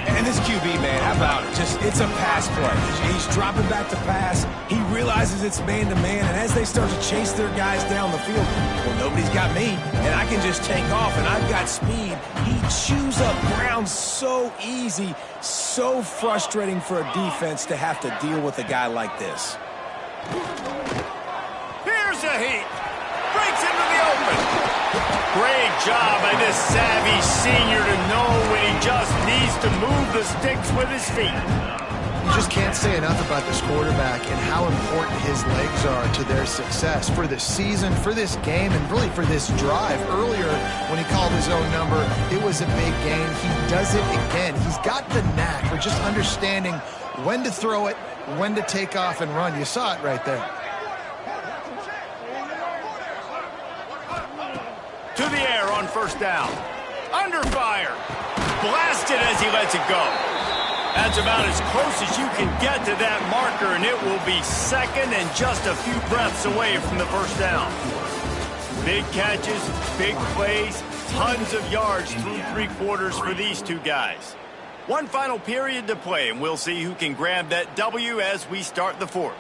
And this QB, man, how about it? It's a pass play. He's dropping back to pass. He realizes it's man-to-man, and as they start to chase their guys down the field, well, nobody's got me, and I can just take off, and I've got speed. He chews up ground so easy, so frustrating for a defense to have to deal with a guy like this. Here's a heat. Breaks into the open. Great job by this savvy senior to know when he just needs to move the sticks with his feet. You just can't say enough about this quarterback and how important his legs are to their success for this season, for this game, and really for this drive. Earlier, when he called his own number, it was a big gain. He does it again. He's got the knack for just understanding when to throw it, when to take off and run. You saw it right there. To the air on first down. Under fire. Blasted as he lets it go. That's about as close as you can get to that marker, and it will be second and just a few breaths away from the first down. Big catches, big plays, tons of yards through three quarters for these two guys. One final period to play, and we'll see who can grab that W as we start the fourth.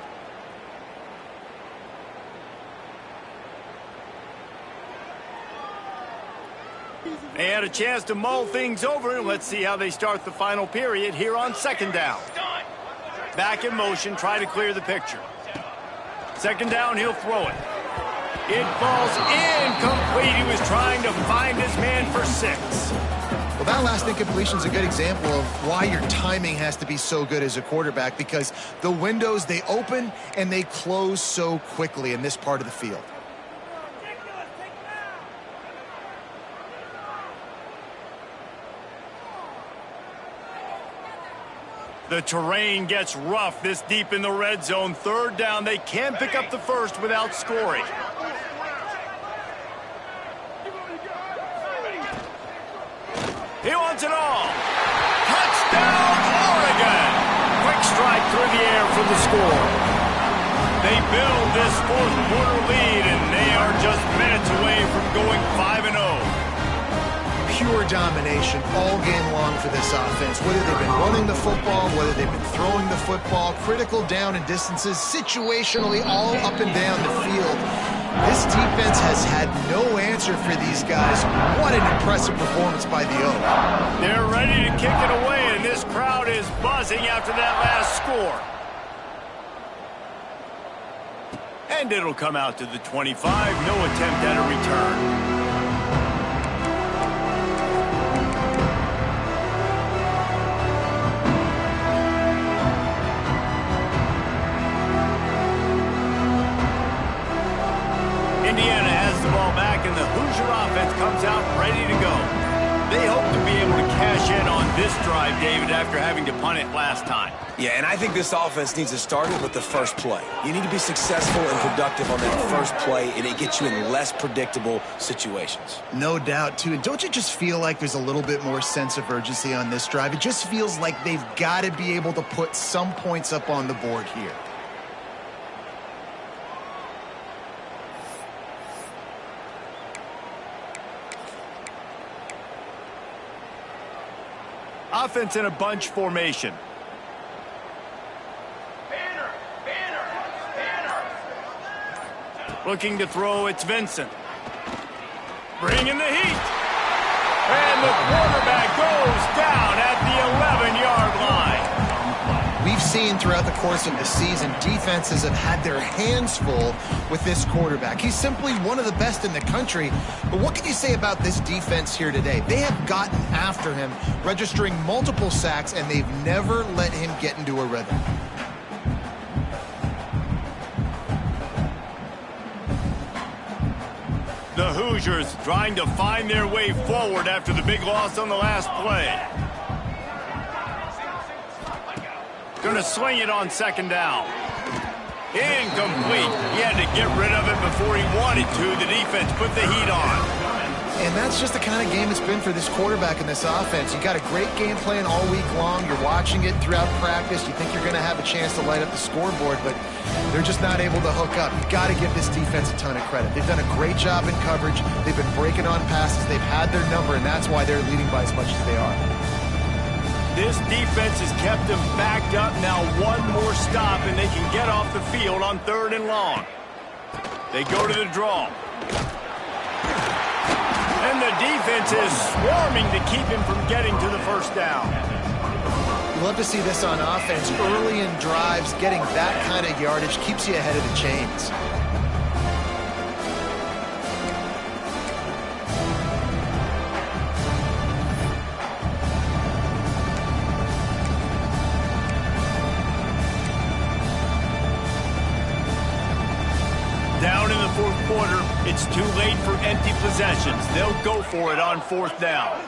They had a chance to mull things over, and let's see how they start the final period here on second down. Back in motion, try to clear the picture. Second down, he'll throw it. It falls incomplete. He was trying to find his man for 6. Well, that last incompletion is a good example of why your timing has to be so good as a quarterback, because the windows, they open and they close so quickly in this part of the field. The terrain gets rough this deep in the red zone. Third down, they can pick up the first without scoring. He wants it all. Touchdown, Oregon! Quick strike through the air for the score. They build this fourth quarter lead, and they are just minutes away from going 5-0. Pure domination all game long for this offense. Whether they've been running the football, whether they've been throwing the football, critical down and distances, situationally all up and down the field. This defense has had no answer for these guys. What an impressive performance by the Oak. They're ready to kick it away, and this crowd is buzzing after that last score. And it'll come out to the 25. No attempt at a return. Indiana has the ball back, and the Hoosier offense comes out ready to go. They hope to be able to cash in on this drive, David, after having to punt it last time. Yeah, and I think this offense needs to start it with the first play. You need to be successful and productive on that first play, and it gets you in less predictable situations. No doubt, too. And don't you just feel like there's a little bit more sense of urgency on this drive? It just feels like they've got to be able to put some points up on the board here. Offense in a bunch formation. Looking to throw, it's Vincent. Bringing the heat. And the quarterback goes down at the 11-yard line. We've seen throughout the course of the season, defenses have had their hands full with this quarterback. He's simply one of the best in the country. But what can you say about this defense here today? They have gotten after him, registering multiple sacks, and they've never let him get into a rhythm. The Hoosiers trying to find their way forward after the big loss on the last play. Going to sling it on second down. Incomplete. He had to get rid of it before he wanted to. The defense put the heat on. And that's just the kind of game it's been for this quarterback in this offense. You got a great game plan all week long. You're watching it throughout practice. You think you're going to have a chance to light up the scoreboard, but they're just not able to hook up. You've got to give this defense a ton of credit. They've done a great job in coverage. They've been breaking on passes. They've had their number, and that's why they're leading by as much as they are. This defense has kept them backed up. Now one more stop, and they can get off the field on 3rd and long. They go to the draw. And the defense is swarming to keep him from getting to the first down. You love to see this on offense. Early in drives, getting that kind of yardage keeps you ahead of the chains. Down in the 4th quarter, it's too late for empty possessions. They'll go for it on 4th down.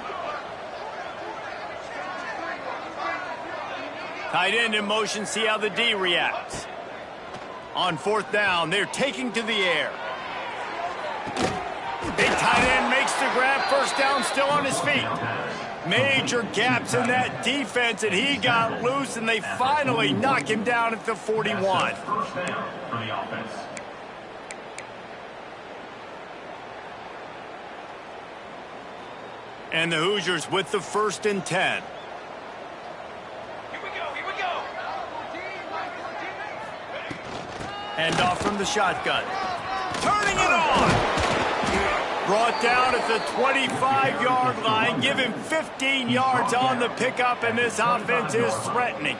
Tight end in motion, see how the D reacts. On 4th down, they're taking to the air. Big tight end makes the grab, first down, still on his feet. Major gaps in that defense, and he got loose, and they finally knock him down at the 41. First down for the offense. And the Hoosiers with the 1st and 10. Here we go, here we go. Hand off from the shotgun. Turning it on. Brought down at the 25-yard line. Give him 15 yards on the pickup, and this offense is threatening.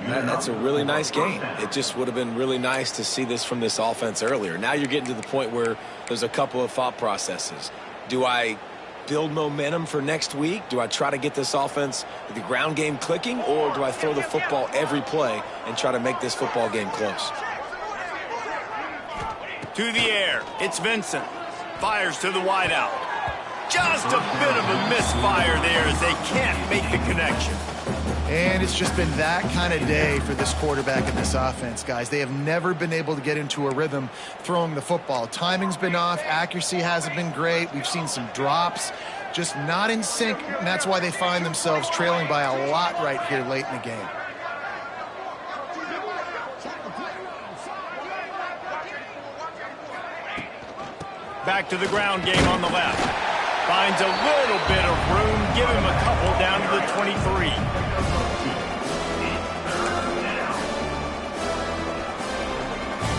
That's a really nice game. It just would have been really nice to see this from this offense earlier. Now you're getting to the point where there's a couple of thought processes. Do I build momentum for next week? Do I try to get this offense, the ground game clicking, or do I throw the football every play and try to make this football game close? To the air, it's Vincent. Fires to the wideout. Just a bit of a misfire there as they can't make the connection. And it's just been that kind of day for this quarterback and this offense, guys. They have never been able to get into a rhythm throwing the football. Timing's been off. Accuracy hasn't been great. We've seen some drops, just not in sync, and that's why they find themselves trailing by a lot right here late in the game. Back to the ground game on the left. Finds a little bit of room. Give him a couple down to the 23.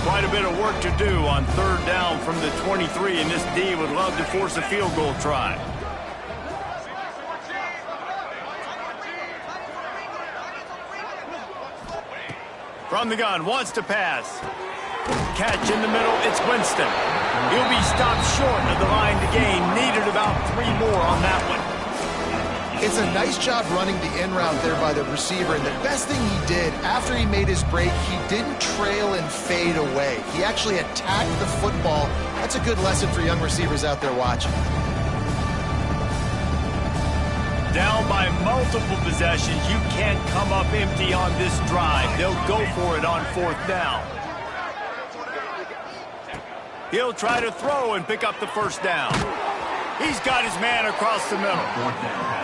Quite a bit of work to do on 3rd down from the 23, and this D would love to force a field goal try. From the gun, wants to pass. catch in the middle. It's Winston. He'll be stopped short of the line to gain. Needed about 3 more on that one. It's a nice job running the in route there by the receiver, and the best thing he did after he made his break, he didn't trail and fade away. He actually attacked the football. That's a good lesson for young receivers out there watching. Down by multiple possessions, you can't come up empty on this drive. They'll go for it on 4th down. He'll try to throw and pick up the first down. He's got his man across the middle.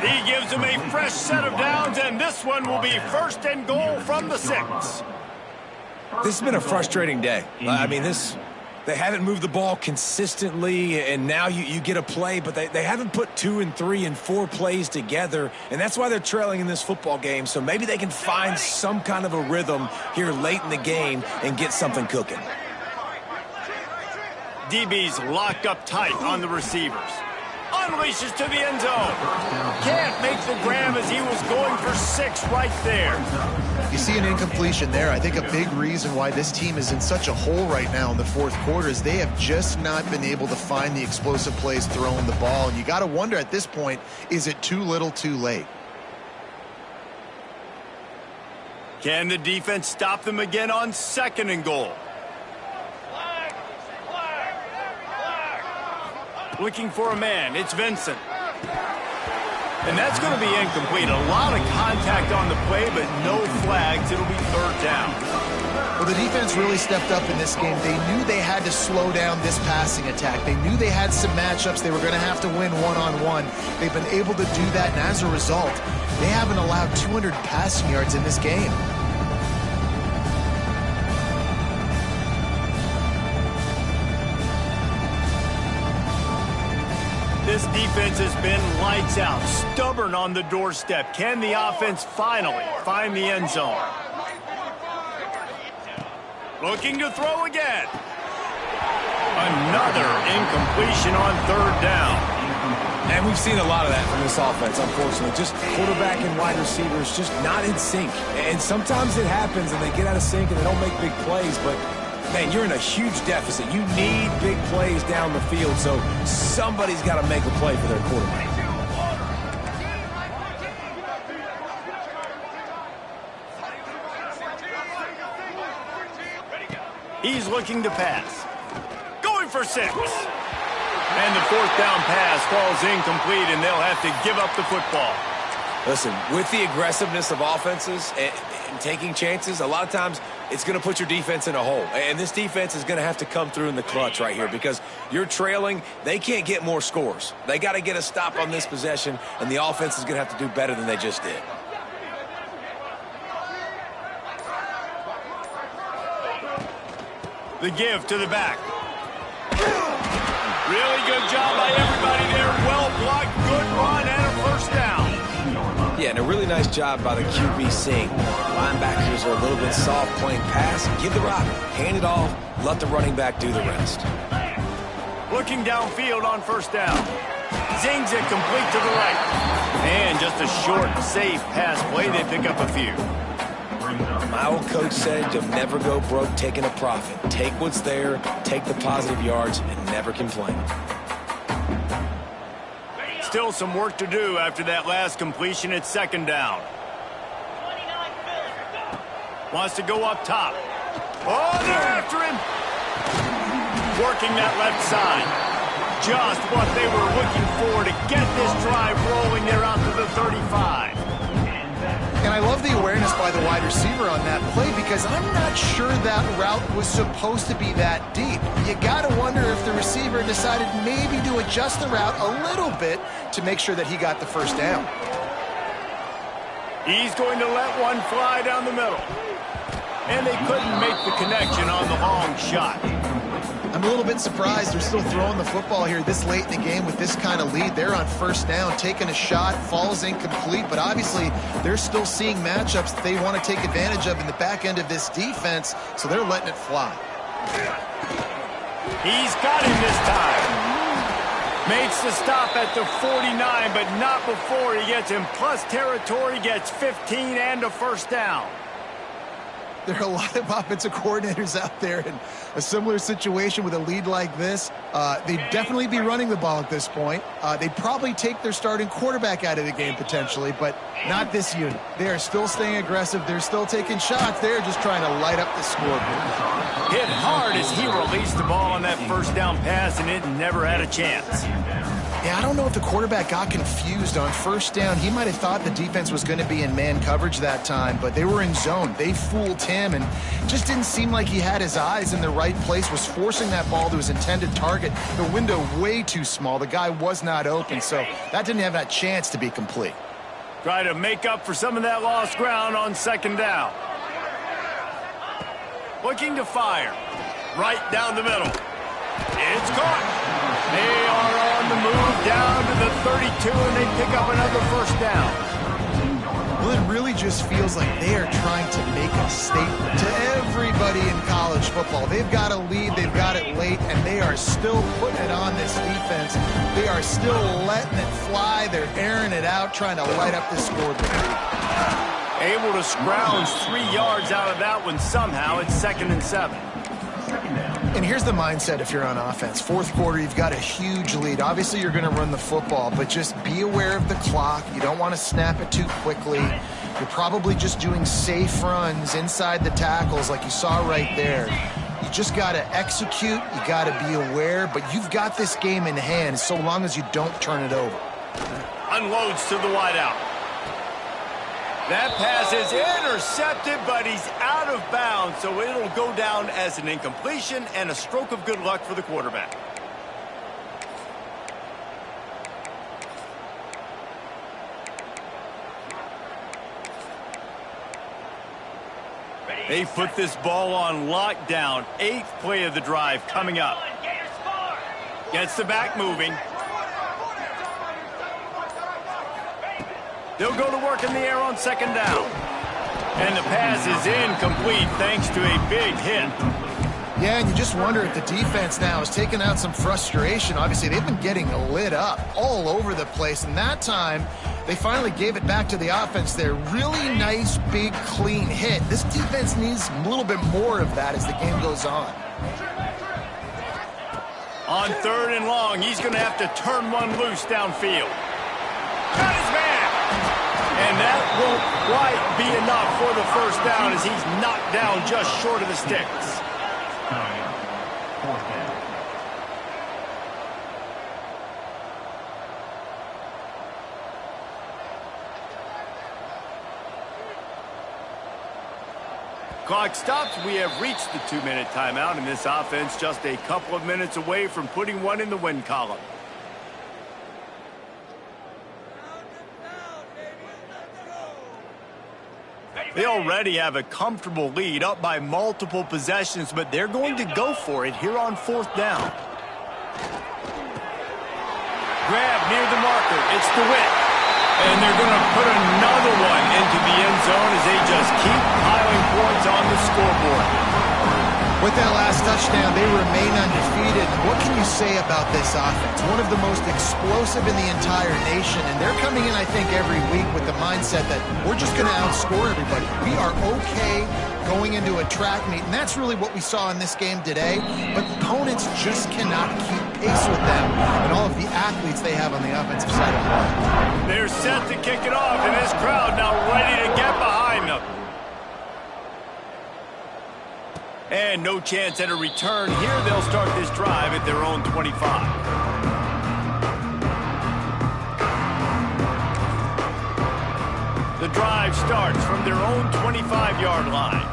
He gives him a fresh set of downs, and this one will be 1st and goal from the 6. This has been a frustrating day. I mean, they haven't moved the ball consistently, and now you get a play, but they haven't put 2 and 3 and 4 plays together, and that's why they're trailing in this football game. So maybe they can find some kind of a rhythm here late in the game and get something cooking. DB's locked up tight on the receivers. Unleashes to the end zone. Can't make the grab as he was going for 6 right there. You see an incompletion there. I think a big reason why this team is in such a hole right now in the 4th quarter is they have just not been able to find the explosive plays throwing the ball. And you got to wonder at this point, is it too little too late? Can the defense stop them again on 2nd and goal? Looking for a man. It's Vincent. And that's going to be incomplete. A lot of contact on the play, but no flags. It'll be 3rd down. Well, the defense really stepped up in this game. They knew they had to slow down this passing attack. They knew they had some matchups they were going to have to win one-on-one. They've been able to do that, and as a result, they haven't allowed 200 passing yards in this game. This defense has been lights out, stubborn on the doorstep. Can the offense finally find the end zone? Looking to throw again. Another incompletion on 3rd down. And we've seen a lot of that from this offense, unfortunately. Just quarterback and wide receivers just not in sync. And sometimes it happens and they get out of sync and they don't make big plays, but man, you're in a huge deficit. You need big plays down the field, so somebody's got to make a play for their quarterback. He's looking to pass. Going for 6. And the 4th down pass falls incomplete, and they'll have to give up the football. Listen, with the aggressiveness of offenses and taking chances, a lot of times it's going to put your defense in a hole. And this defense is going to have to come through in the clutch right here because you're trailing. They can't get more scores. They got to get a stop on this possession, and the offense is going to have to do better than they just did. The give to the back. Really good job by everybody there. Well blocked, good run, and a 1st down. Yeah, and a really nice job by the QB seeing. Linebackers are a little bit soft playing pass. Give the rock, hand it off, let the running back do the rest. Looking downfield on 1st down. Zings it complete to the right. And just a short, safe pass play. They pick up a few. My old coach said you'll never go broke taking a profit. Take what's there, take the positive yards, and never complain. Still some work to do after that last completion at 2nd down. Wants to go up top. Oh, they're after him. Working that left side. Just what they were looking for to get this drive rolling there out to the 35. And I love the awareness by the wide receiver on that play because I'm not sure that route was supposed to be that deep. You got to wonder if the receiver decided maybe to adjust the route a little bit to make sure that he got the 1st down. He's going to let one fly down the middle. And they couldn't make the connection on the long shot. I'm a little bit surprised they're still throwing the football here this late in the game with this kind of lead. They're on 1st down, taking a shot, falls incomplete, but obviously they're still seeing matchups that they want to take advantage of in the back end of this defense, so they're letting it fly. He's got him this time. Makes the stop at the 49, but not before he gets him. Plus territory, gets 15 and a 1st down. there are a lot of offensive coordinators out there in a similar situation with a lead like this. They'd definitely be running the ball at this point. They'd probably take their starting quarterback out of the game potentially, but not this unit. They are still staying aggressive. They're still taking shots. They're just trying to light up the scoreboard. Hit hard as he released the ball on that first down pass, and it never had a chance. Yeah, I don't know if the quarterback got confused on first down. He might have thought the defense was going to be in man coverage that time, but they were in zone. They fooled him, and just didn't seem like he had his eyes in the right place, was forcing that ball to his intended target. The window way too small. The guy was not open, so that didn't have that chance to be complete. Try to make up for some of that lost ground on second down. Looking to fire. Right down the middle. It's caught. They are on the move down to the 32, and they pick up another first down. Well, it really just feels like they are trying to make a statement to everybody in college football. They've got a lead, they've got it late, and they are still putting it on this defense. They are still letting it fly. They're airing it out, trying to light up the scoreboard. Able to scrounge 3 yards out of that one somehow. It's 2nd and 7. And here's the mindset if you're on offense. Fourth quarter, you've got a huge lead. Obviously, you're going to run the football, but just be aware of the clock. You don't want to snap it too quickly. You're probably just doing safe runs inside the tackles like you saw right there. You just got to execute. You got to be aware, but you've got this game in hand so long as you don't turn it over. Unloads to the wideout. That pass is intercepted, but he's out of bounds, so it'll go down as an incompletion and a stroke of good luck for the quarterback. They put this ball on lockdown. 8th play of the drive coming up. Gets the back moving. They'll go to work in the air on second down. And the pass is incomplete thanks to a big hit. Yeah, and you just wonder if the defense now is taking out some frustration. Obviously, they've been getting lit up all over the place. And that time, they finally gave it back to the offense there. Really nice, big, clean hit. This defense needs a little bit more of that as the game goes on. On 3rd and long, he's going to have to turn one loose downfield. Got his man! And that won't quite be enough for the first down as he's knocked down just short of the sticks. 4th down. Clock stops. We have reached the 2-minute timeout, and this offense just a couple of minutes away from putting one in the win column. They already have a comfortable lead, up by multiple possessions, but they're going to go for it here on 4th down. Grab near the marker. It's DeWitt. And they're going to put another one into the end zone as they just keep piling points on the scoreboard. With that last touchdown, they remain undefeated. What can you say about this offense? One of the most explosive in the entire nation, and they're coming in, I think, every week with the mindset that we're just going to outscore everybody. We are okay going into a track meet, and that's really what we saw in this game today. But opponents just cannot keep pace with them and all of the athletes they have on the offensive side of the ball. They're set to kick it off, and this crowd now ready to get behind them. And no chance at a return here. They'll start this drive at their own 25. The drive starts from their own 25-yard line.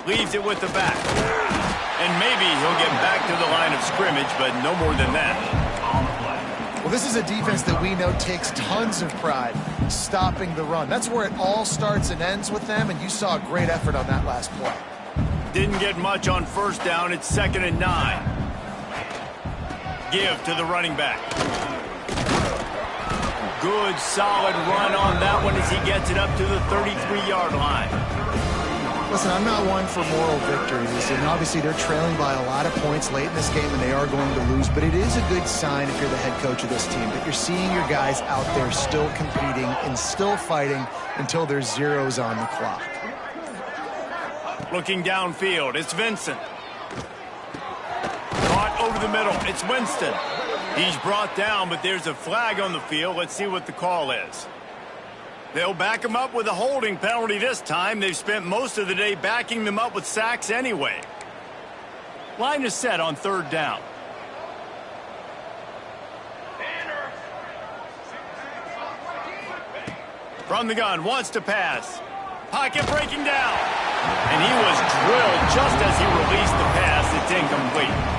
Leaves it with the back. And maybe he'll get back to the line of scrimmage, but no more than that. Well, this is a defense that we know takes tons of pride stopping the run. That's where it all starts and ends with them, and you saw a great effort on that last play. Didn't get much on first down. It's 2nd and 9. Give to the running back. Good, solid run on that one as he gets it up to the 33-yard line. Listen, I'm not one for moral victories, and obviously they're trailing by a lot of points late in this game, and they are going to lose, but it is a good sign if you're the head coach of this team that you're seeing your guys out there still competing and still fighting until there's zeros on the clock. Looking downfield, it's Vincent. Caught over the middle, it's Winston. He's brought down, but there's a flag on the field. Let's see what the call is. They'll back him up with a holding penalty this time. They've spent most of the day backing them up with sacks anyway. Line is set on 3rd down. From the gun, wants to pass. Pocket breaking down. And he was drilled just as he released the pass. It's incomplete.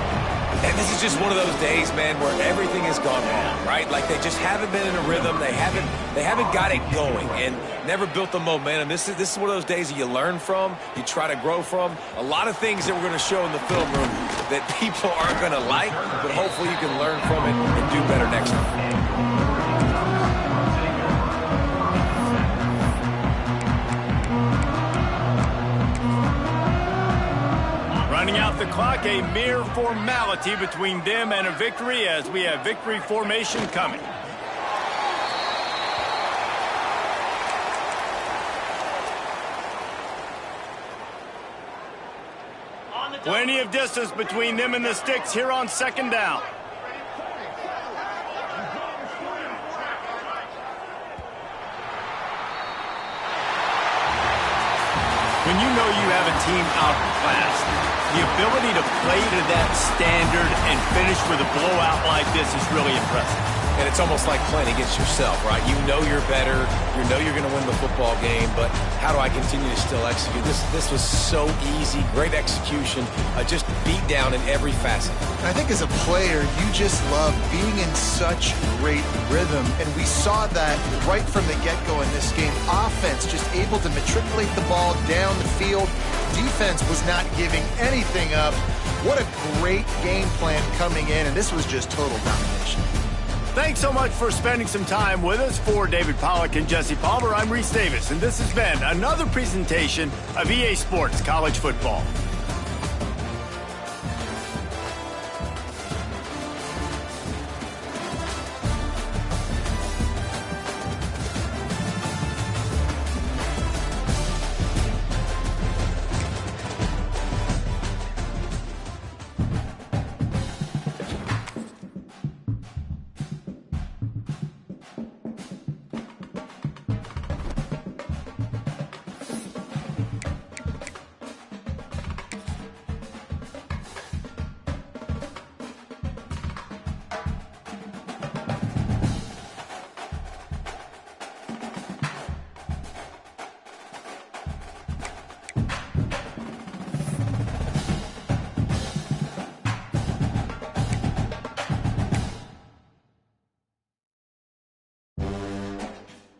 And this is just one of those days, man, where everything has gone wrong, right? Like they just haven't been in a rhythm. They haven't got it going and never built the momentum. This is one of those days that you learn from, you try to grow from. A lot of things that we're going to show in the film room that people aren't going to like, but hopefully you can learn from it and do better next time. Running out the clock, a mere formality between them and a victory as we have victory formation coming. Plenty of distance between them and the sticks here on 2nd down. When you know you have a team outclassed, the ability to play to that standard and finish with a blowout like this is really impressive. And it's almost like playing against yourself, right? You know you're better. You know you're going to win the football game, but how do I continue to still execute? This was so easy. Great execution. Just beat down in every facet. I think as a player, you just love being in such great rhythm, and we saw that right from the get-go in this game. Offense just able to matriculate the ball down the field. Defense was not giving anything up. What a great game plan coming in, and this was just total domination. Thanks so much for spending some time with us. For David Pollack and Jesse Palmer, I'm Reese Davis, and this has been another presentation of EA Sports College Football.